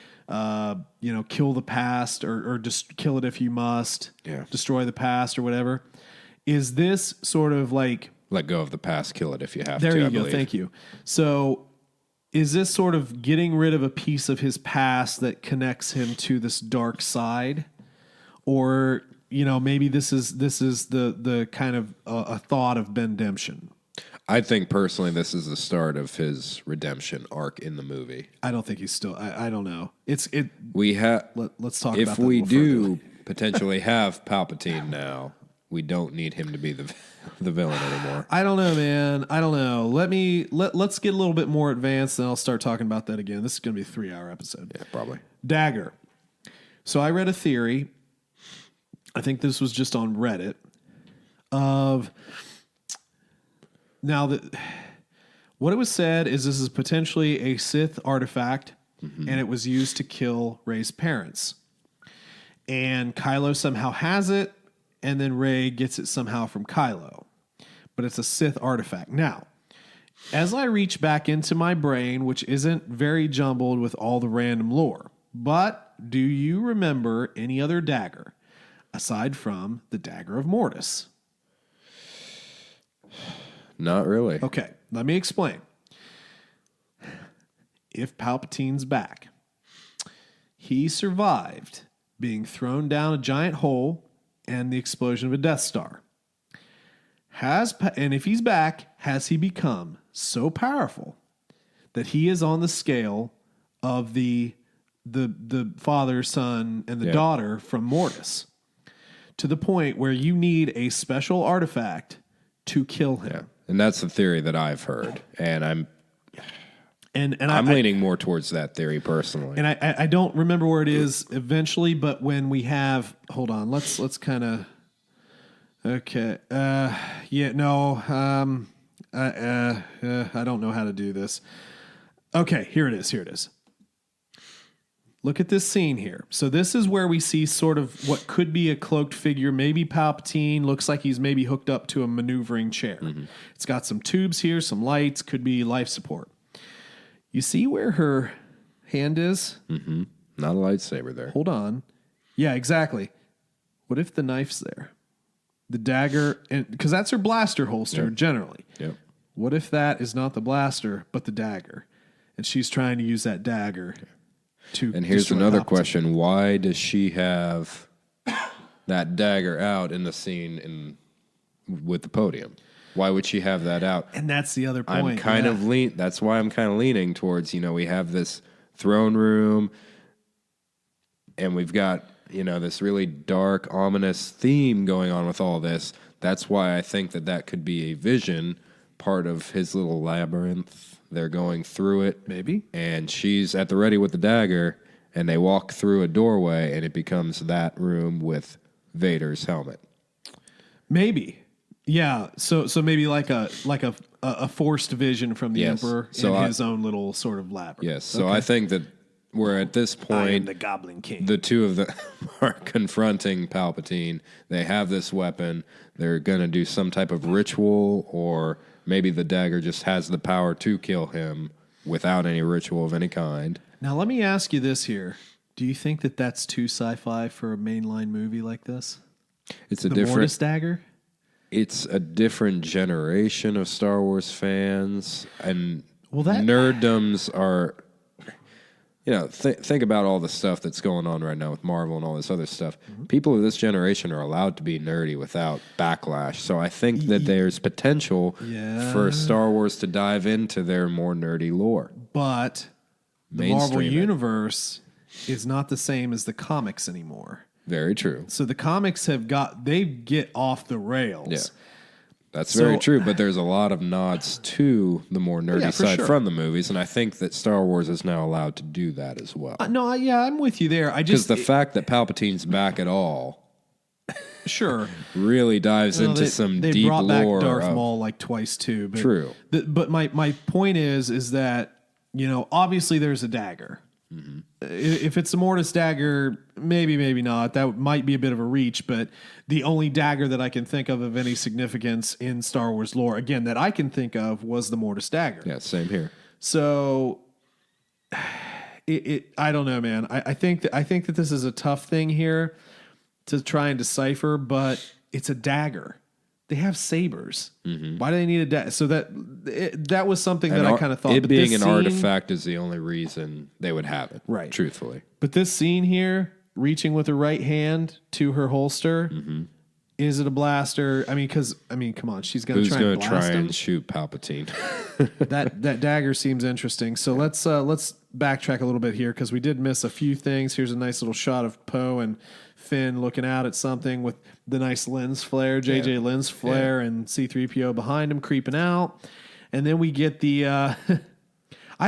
Kill the past or just kill it if you must. Yeah. Destroy the past or whatever. Is this sort of like... Let go of the past, kill it if you have there to, you go, thank you. So is this sort of getting rid of a piece of his past that connects him to this dark side? Or, maybe this is the kind of a thought of Ben-demption? I think personally this is the start of his redemption arc in the movie. I don't think he's still... I don't know. Let's talk about that if we a little do further. potentially have Palpatine now... We don't need him to be the villain anymore. I don't know, man. I don't know. Let's get a little bit more advanced, and I'll start talking about that again. This is going to be a 3-hour episode. Yeah, probably. Dagger. So I read a theory. I think this was just on Reddit. Of now that what it was said is this is potentially a Sith artifact, and it was used to kill Rey's parents. And Kylo somehow has it. And then Rey gets it somehow from Kylo. But it's a Sith artifact. Now, as I reach back into my brain, which isn't very jumbled with all the random lore, but do you remember any other dagger aside from the dagger of Mortis? Not really. Okay, let me explain. If Palpatine's back, he survived being thrown down a giant hole and the explosion of a Death Star. And if he's back, has he become so powerful that he is on the scale of the father, son, and the daughter from Mortis, to the point where you need a special artifact to kill him? Yeah. And that's the theory that I've heard, and I'm leaning more towards that theory personally. And I don't remember where it is eventually, but when we have, hold on, let's kind of, okay, I don't know how to do this. Okay, here it is. Look at this scene here. So this is where we see sort of what could be a cloaked figure, maybe Palpatine. Looks like he's maybe hooked up to a maneuvering chair. Mm-hmm. It's got some tubes here, some lights, could be life support. You see where her hand is? Mm-hmm. Not a lightsaber there. Hold on. Yeah, exactly. What if the knife's there? The dagger, because that's her blaster holster generally. Yep. What if that is not the blaster, but the dagger? And she's trying to use that dagger to And here's destroy another Palpatine. question. Why does she have that dagger out in the scene with the podium? Why would she have that out? And that's the other point. That's why I'm kind of leaning towards, we have this throne room and we've got, this really dark, ominous theme going on with all this. That's why I think that could be a vision part of his little labyrinth. They're going through it. Maybe. And she's at the ready with the dagger, and they walk through a doorway, and it becomes that room with Vader's helmet. Maybe. Yeah. So maybe like a forced vision from the Emperor in his own little sort of labyrinth. Yes. So I think that we're at this point. I am the Goblin King. The two of them are confronting Palpatine. They have this weapon. They're going to do some type of ritual, or maybe the dagger just has the power to kill him without any ritual of any kind. Now, let me ask you this here. Do you think that that's too sci-fi for a mainline movie like this? It's a the different Mortis dagger? It's a different generation of Star Wars fans, and that nerddoms are, think about all the stuff that's going on right now with Marvel and all this other stuff. Mm-hmm. People of this generation are allowed to be nerdy without backlash. So I think that there's potential for Star Wars to dive into their more nerdy lore. But the Marvel Universe is not the same as the comics anymore. Very true. So the comics they get off the rails. Yeah. That's very true, but there's a lot of nods to the more nerdy side from the movies, and I think that Star Wars is now allowed to do that as well. I'm with you there. Because the fact that Palpatine's back at all really dives into some deep lore. They brought back Darth Maul like twice too. But true. But my point is that, obviously there's a dagger. Mm-hmm. If it's a Mortis dagger, maybe not. That might be a bit of a reach, but the only dagger that I can think of any significance in Star Wars lore, again, that I can think of was the Mortis dagger. Yeah, same here. So, I don't know, man. I think that this is a tough thing here to try and decipher, but it's a dagger. They have sabers. Mm-hmm. Why do they need a dagger? So that was something that I kind of thought. It being an artifact is the only reason they would have it, right? Truthfully. But this scene here, reaching with her right hand to her holster, is it a blaster? Come on, she's going to try and blast him. And shoot Palpatine? that dagger seems interesting. So let's backtrack a little bit here because we did miss a few things. Here's a nice little shot of Poe and Finn looking out at something with the nice lens flare, JJ lens flare, and C-3PO behind him creeping out. And then we get the, I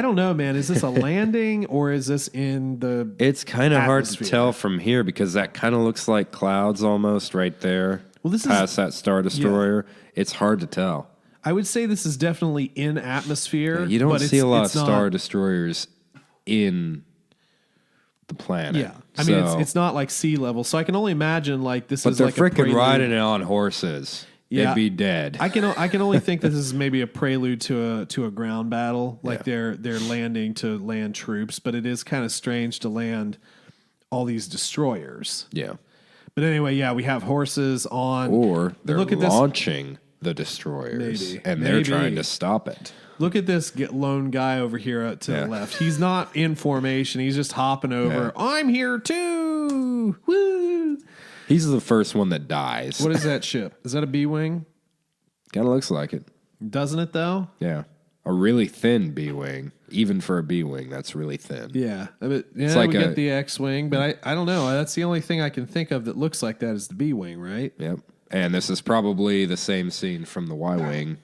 don't know, man. Is this a landing or is this in the It's kind of hard to tell from here because that kind of looks like clouds almost right there. Well, this past that Star Destroyer. Yeah. It's hard to tell. I would say this is definitely in atmosphere. Yeah, you don't see a lot of Star Destroyers in the planet. Yeah, I mean it's not like sea level, so I can only imagine like this is like a prelude. But they're freaking riding it on horses. Yeah, they'd be dead. I can only think that this is maybe a prelude to a ground battle, like they're landing to land troops. But it is kind of strange to land all these destroyers. Yeah. But anyway, we have horses on, or they're launching the destroyers, and they're trying to stop it. Look at this lone guy over here to the left. He's not in formation. He's just hopping over. Yeah. I'm here too. Woo! He's the first one that dies. What is that ship? Is that a B-Wing? Kind of looks like it. Doesn't it, though? Yeah. A really thin B-Wing. Even for a B-Wing, that's really thin. Yeah. It's like we get the X-Wing, but I don't know. That's the only thing I can think of that looks like that is the B-Wing, right? Yep. And this is probably the same scene from the Y-Wing.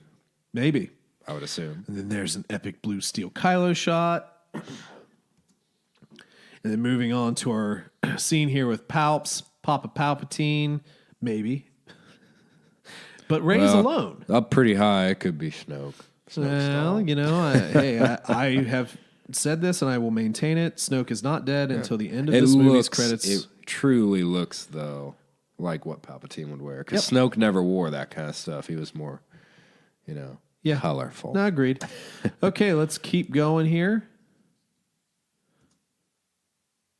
Maybe. I would assume. And then there's an epic blue steel Kylo shot. And then moving on to our scene here with Palps, Papa Palpatine, maybe. But Rey's alone. Up pretty high, it could be Snoke. Well, I have said this and I will maintain it. Snoke is not dead until the end of this movie's credits. It truly looks, though, like what Palpatine would wear. Because Snoke never wore that kind of stuff. He was more, colorful. No, agreed. Okay, let's keep going here.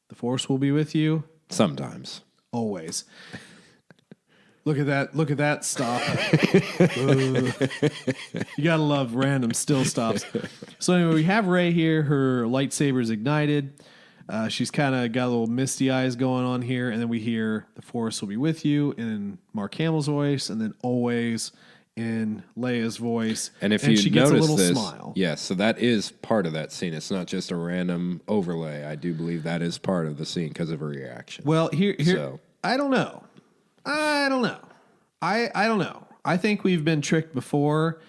The Force will be with you. Sometimes. Always. Look at that stop. You gotta love random still stops. So anyway, we have Rey here. Her lightsaber's ignited. She's kind of got a little misty eyes going on here. And then we hear the Force will be with you in Mark Hamill's voice. And then always in Leia's voice. And if you notice a little smile. Yes, so that is part of that scene. It's not just a random overlay. I do believe that is part of the scene because of her reaction. Well, here I don't know. I don't know. I think we've been tricked before.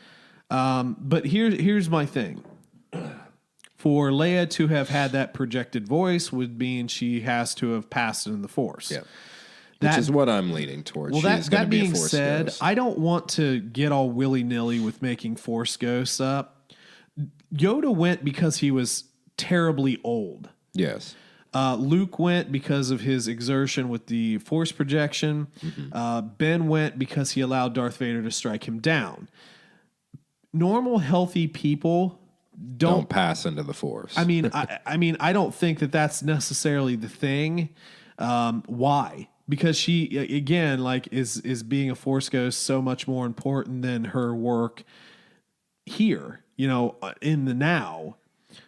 But here's my thing. For Leia to have had that projected voice would mean she has to have passed it in the Force. Yeah. Which is what I'm leaning towards. Well, She's going to be a Force said, ghost. I don't want to get all willy-nilly with making Force ghosts up. Yoda went because he was terribly old. Yes. Luke went because of his exertion with the Force projection. Ben went because he allowed Darth Vader to strike him down. Normal, healthy people don't pass into the Force. I mean, I don't think that that's necessarily the thing. Why? Because she, again, like is being a Force ghost so much more important than her work here, in the now.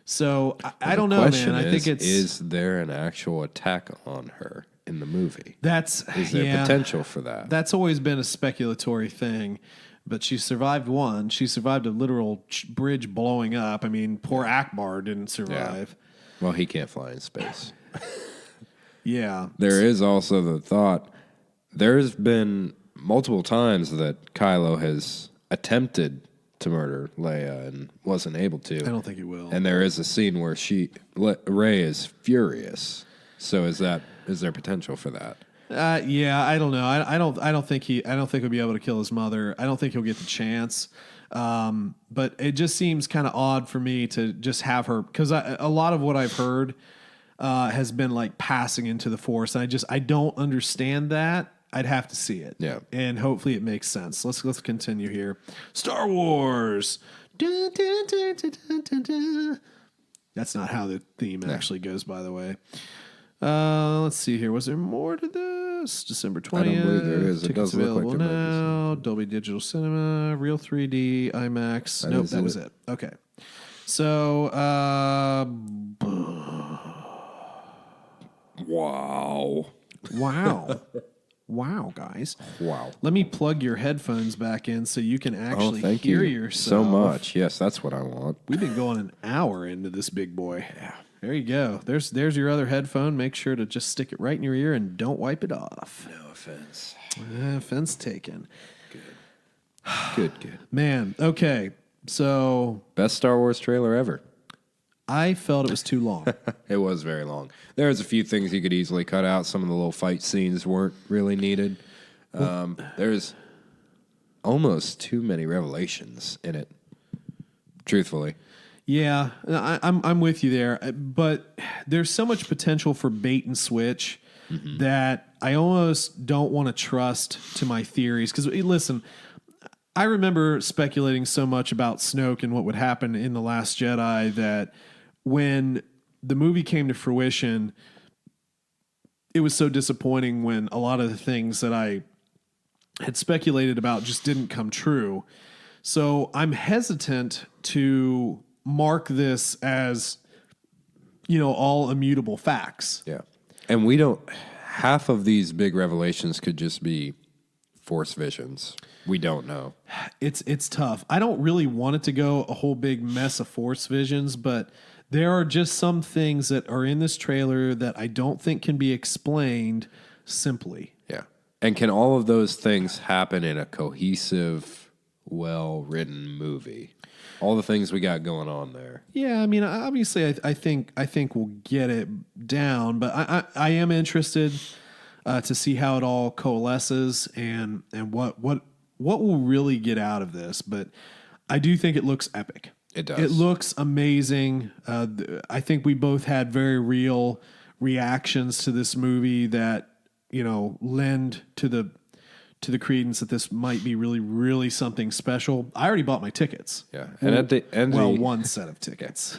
So I don't know, man. I think is there an actual attack on her in the movie? Is there potential for that? That's always been a speculatory thing. But she survived one. She survived a literal bridge blowing up. I mean, poor Akbar didn't survive. Yeah. Well, he can't fly in space. Yeah. There is also the thought, there's been multiple times that Kylo has attempted to murder Leia and wasn't able to. I don't think he will. And there is a scene where Rey is furious. So is there potential for that? Yeah, I don't know. I don't think he'll be able to kill his mother. I don't think he'll get the chance. But it just seems kind of odd for me to just have her, because a lot of what I've heard has been like passing into the Force, and I don't understand that. I'd have to see it. Yeah, and hopefully it makes sense. Let's continue here. Star Wars. Dun, dun, dun, dun, dun, dun, dun. That's not how the theme actually goes, by the way. Let's see here. Was there more to this? December 20th. I don't believe there is. It does look like there now. Dolby Digital Cinema, Real 3D, IMAX. Nope, that was it. Okay. So, wow. Wow, guys. Wow. Let me plug your headphones back in so you can actually thank hear you yourself. so much. Yes, that's what I want. We've been going an hour into this big boy. Yeah. There you go. There's your other headphone. Make sure to just stick it right in your ear and don't wipe it off. No offense. Offense taken. Good. Man, okay. So best Star Wars trailer ever. I felt it was too long. It was very long. There's a few things you could easily cut out. Some of the little fight scenes weren't really needed. There's almost too many revelations in it, truthfully. Yeah, I'm with you there, but there's so much potential for bait and switch that I almost don't want to trust to my theories. Because listen, I remember speculating so much about Snoke and what would happen in The Last Jedi that when the movie came to fruition, it was so disappointing when a lot of the things that I had speculated about just didn't come true. So I'm hesitant to mark this as, all immutable facts. Yeah. And half of these big revelations could just be Force visions. We don't know. It's tough. I don't really want it to go a whole big mess of Force visions, but there are just some things that are in this trailer that I don't think can be explained simply. Yeah. And can all of those things happen in a cohesive, well-written movie? All the things we got going on there. Yeah, I mean, obviously, I think we'll get it down, but I am interested to see how it all coalesces and what will really get out of this. But I do think it looks epic. It does. It looks amazing. I think we both had very real reactions to this movie that lend to the credence that this might be really, really something special. I already bought my tickets. Yeah. And at the end one set of tickets.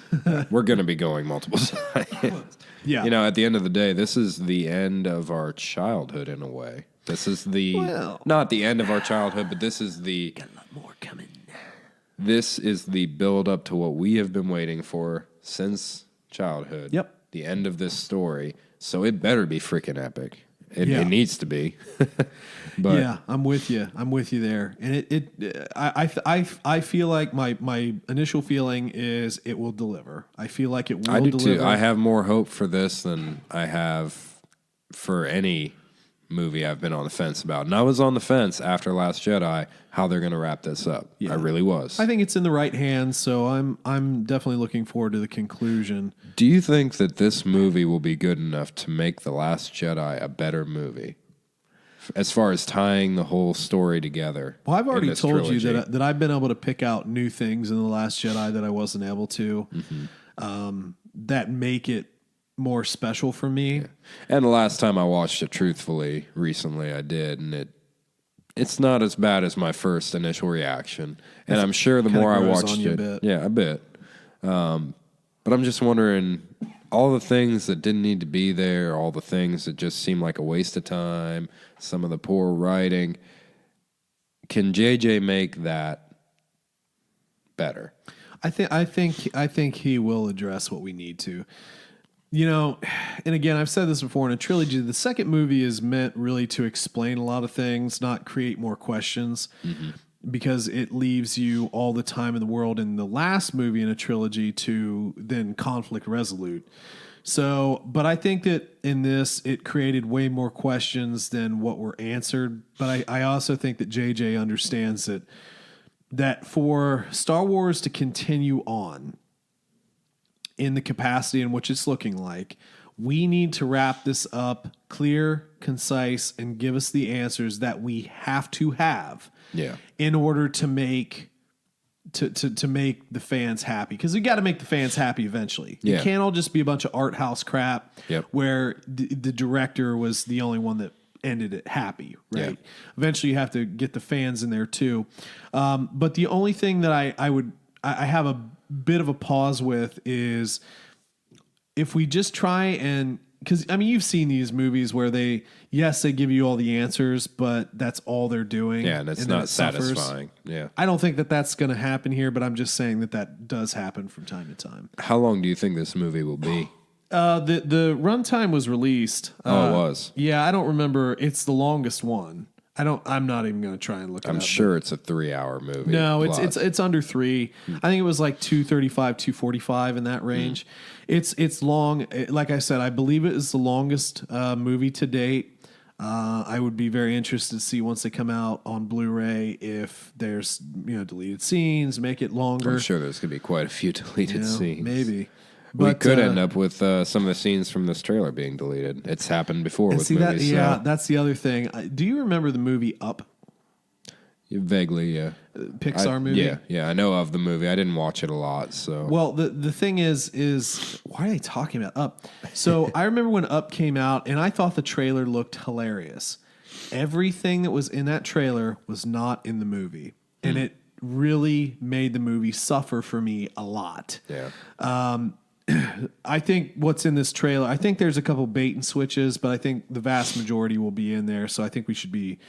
We're going to be going multiple times. Yeah. At the end of the day, this is the end of our childhood in a way. This is not the end of our childhood, but this is got a lot more coming. This is the build up to what we have been waiting for since childhood. Yep. The end of this story. So it better be freaking epic. It needs to be. But yeah, I'm with you. there. And I feel like my initial feeling is it will deliver. I feel like it will I do deliver. too. I have more hope for this than I have for any movie I've been on the fence about. And I was on the fence after Last Jedi how they're going to wrap this up. Yeah. I really was. I think it's in the right hands, so I'm definitely looking forward to the conclusion. Do you think that this movie will be good enough to make The Last Jedi a better movie? As far as tying the whole story together. Well, I've already told trilogy. you that I've been able to pick out new things in The Last Jedi that I wasn't able to, that make it more special for me. Yeah. And the last time I watched it truthfully recently, I did, and it's not as bad as my first initial reaction. And I'm sure the more I watched it, a bit. But I'm just wondering, all the things that didn't need to be there, all the things that just seemed like a waste of time, some of the poor writing, can JJ make that better? I think he will address what we need to. You know, and again, I've said this before in a trilogy, the second movie is meant really to explain a lot of things, not create more questions, because it leaves you all the time in the world in the last movie in a trilogy to then conflict resolute. So, but I think that in this, it created way more questions than what were answered. But I also think that JJ understands that for Star Wars to continue on in the capacity in which it's looking like, we need to wrap this up clear, concise, and give us the answers that we have to have in order to make to make the fans happy. Because we got to make the fans happy eventually. Yeah. It can't all just be a bunch of art house crap where the director was the only one that ended it happy, right? Yeah. Eventually you have to get the fans in there too. But the only thing that I have a bit of a pause with is if we just try and, because I mean, you've seen these movies where they give you all the answers, but that's all they're doing. Yeah, and it's not satisfying. Yeah. I don't think that that's going to happen here, but I'm just saying that does happen from time to time. How long do you think this movie will be? The runtime was released. It was. Yeah, I don't remember. It's the longest one. I'm not even going to try and look it up. I'm sure it's a 3-hour movie. No, it's under 3. I think it was like 235, 245 in that range. It's long. Like I said, I believe it is the longest movie to date. I would be very interested to see once they come out on Blu-ray if there's deleted scenes, make it longer. I'm sure there's going to be quite a few deleted scenes. Maybe. We could end up with some of the scenes from this trailer being deleted. It's happened before with movies. That's the other thing. Do you remember the movie Up? Vaguely, yeah. Pixar movie? Yeah. I know of the movie. I didn't watch it a lot, so. Well, the thing is why are they talking about Up? So I remember when Up came out, and I thought the trailer looked hilarious. Everything that was in that trailer was not in the movie, and it really made the movie suffer for me a lot. Yeah. I think what's in this trailer, I think there's a couple bait and switches, but I think the vast majority will be in there. So I think we should be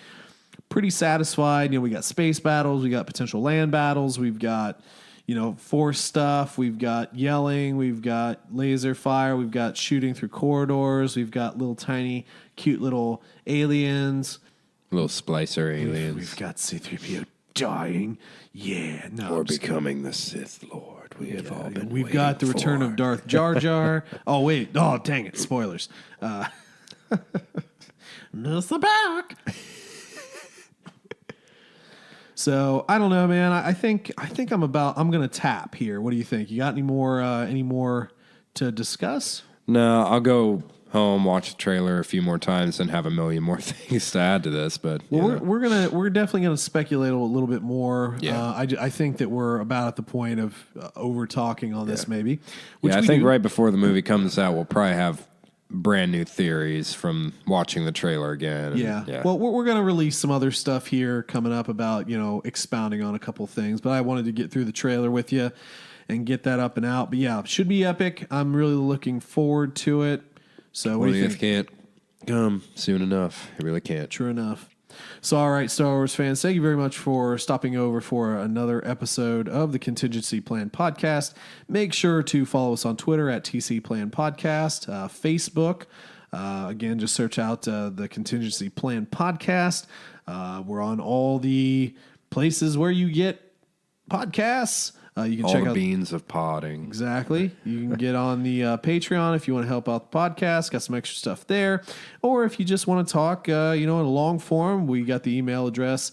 pretty satisfied. We got space battles, we got potential land battles, we've got, force stuff, we've got yelling, we've got laser fire, we've got shooting through corridors, we've got little tiny, cute little aliens. Little splicer aliens. We've got C-3PO dying. Yeah, no. Or becoming the Sith Lord. We have all been We've got the return of Darth Jar Jar. Oh, wait. Oh, dang it. Spoilers. Miss the back. So, I don't know, man. I think I'm going to tap here. What do you think? You got any more to discuss? No, I'll go home, watch the trailer a few more times, and have a million more things to add to this. But we're definitely gonna speculate a little bit more. Yeah. I think that we're about at the point of over talking on this, maybe. I think right before the movie comes out, we'll probably have brand new theories from watching the trailer again. Yeah. Well, we're gonna release some other stuff here coming up about expounding on a couple things, but I wanted to get through the trailer with you and get that up and out. But yeah, should be epic. I'm really looking forward to it. So what do you think? Can't come soon enough. It really can't. True enough. So, all right, Star Wars fans, thank you very much for stopping over for another episode of the Contingency Plan Podcast. Make sure to follow us on Twitter at TC Plan Podcast, Facebook. Again, just search out the Contingency Plan Podcast. We're on all the places where you get podcasts. You can All check the out beans of podding. Exactly. You can get on the Patreon if you want to help out the podcast. Got some extra stuff there. Or if you just want to talk, in a long form, we got the email address.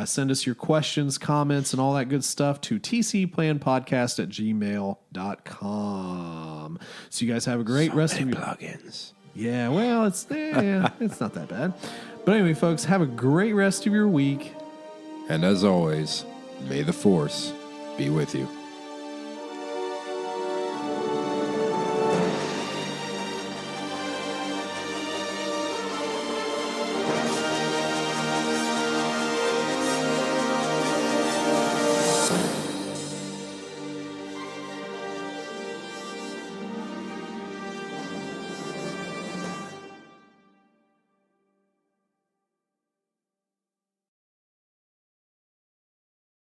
Send us your questions, comments, and all that good stuff to tcplanpodcast@gmail.com. So you guys have a great rest of your plugins. Yeah, well, it's not that bad. But anyway, folks, have a great rest of your week. And as always, may the Force be with you.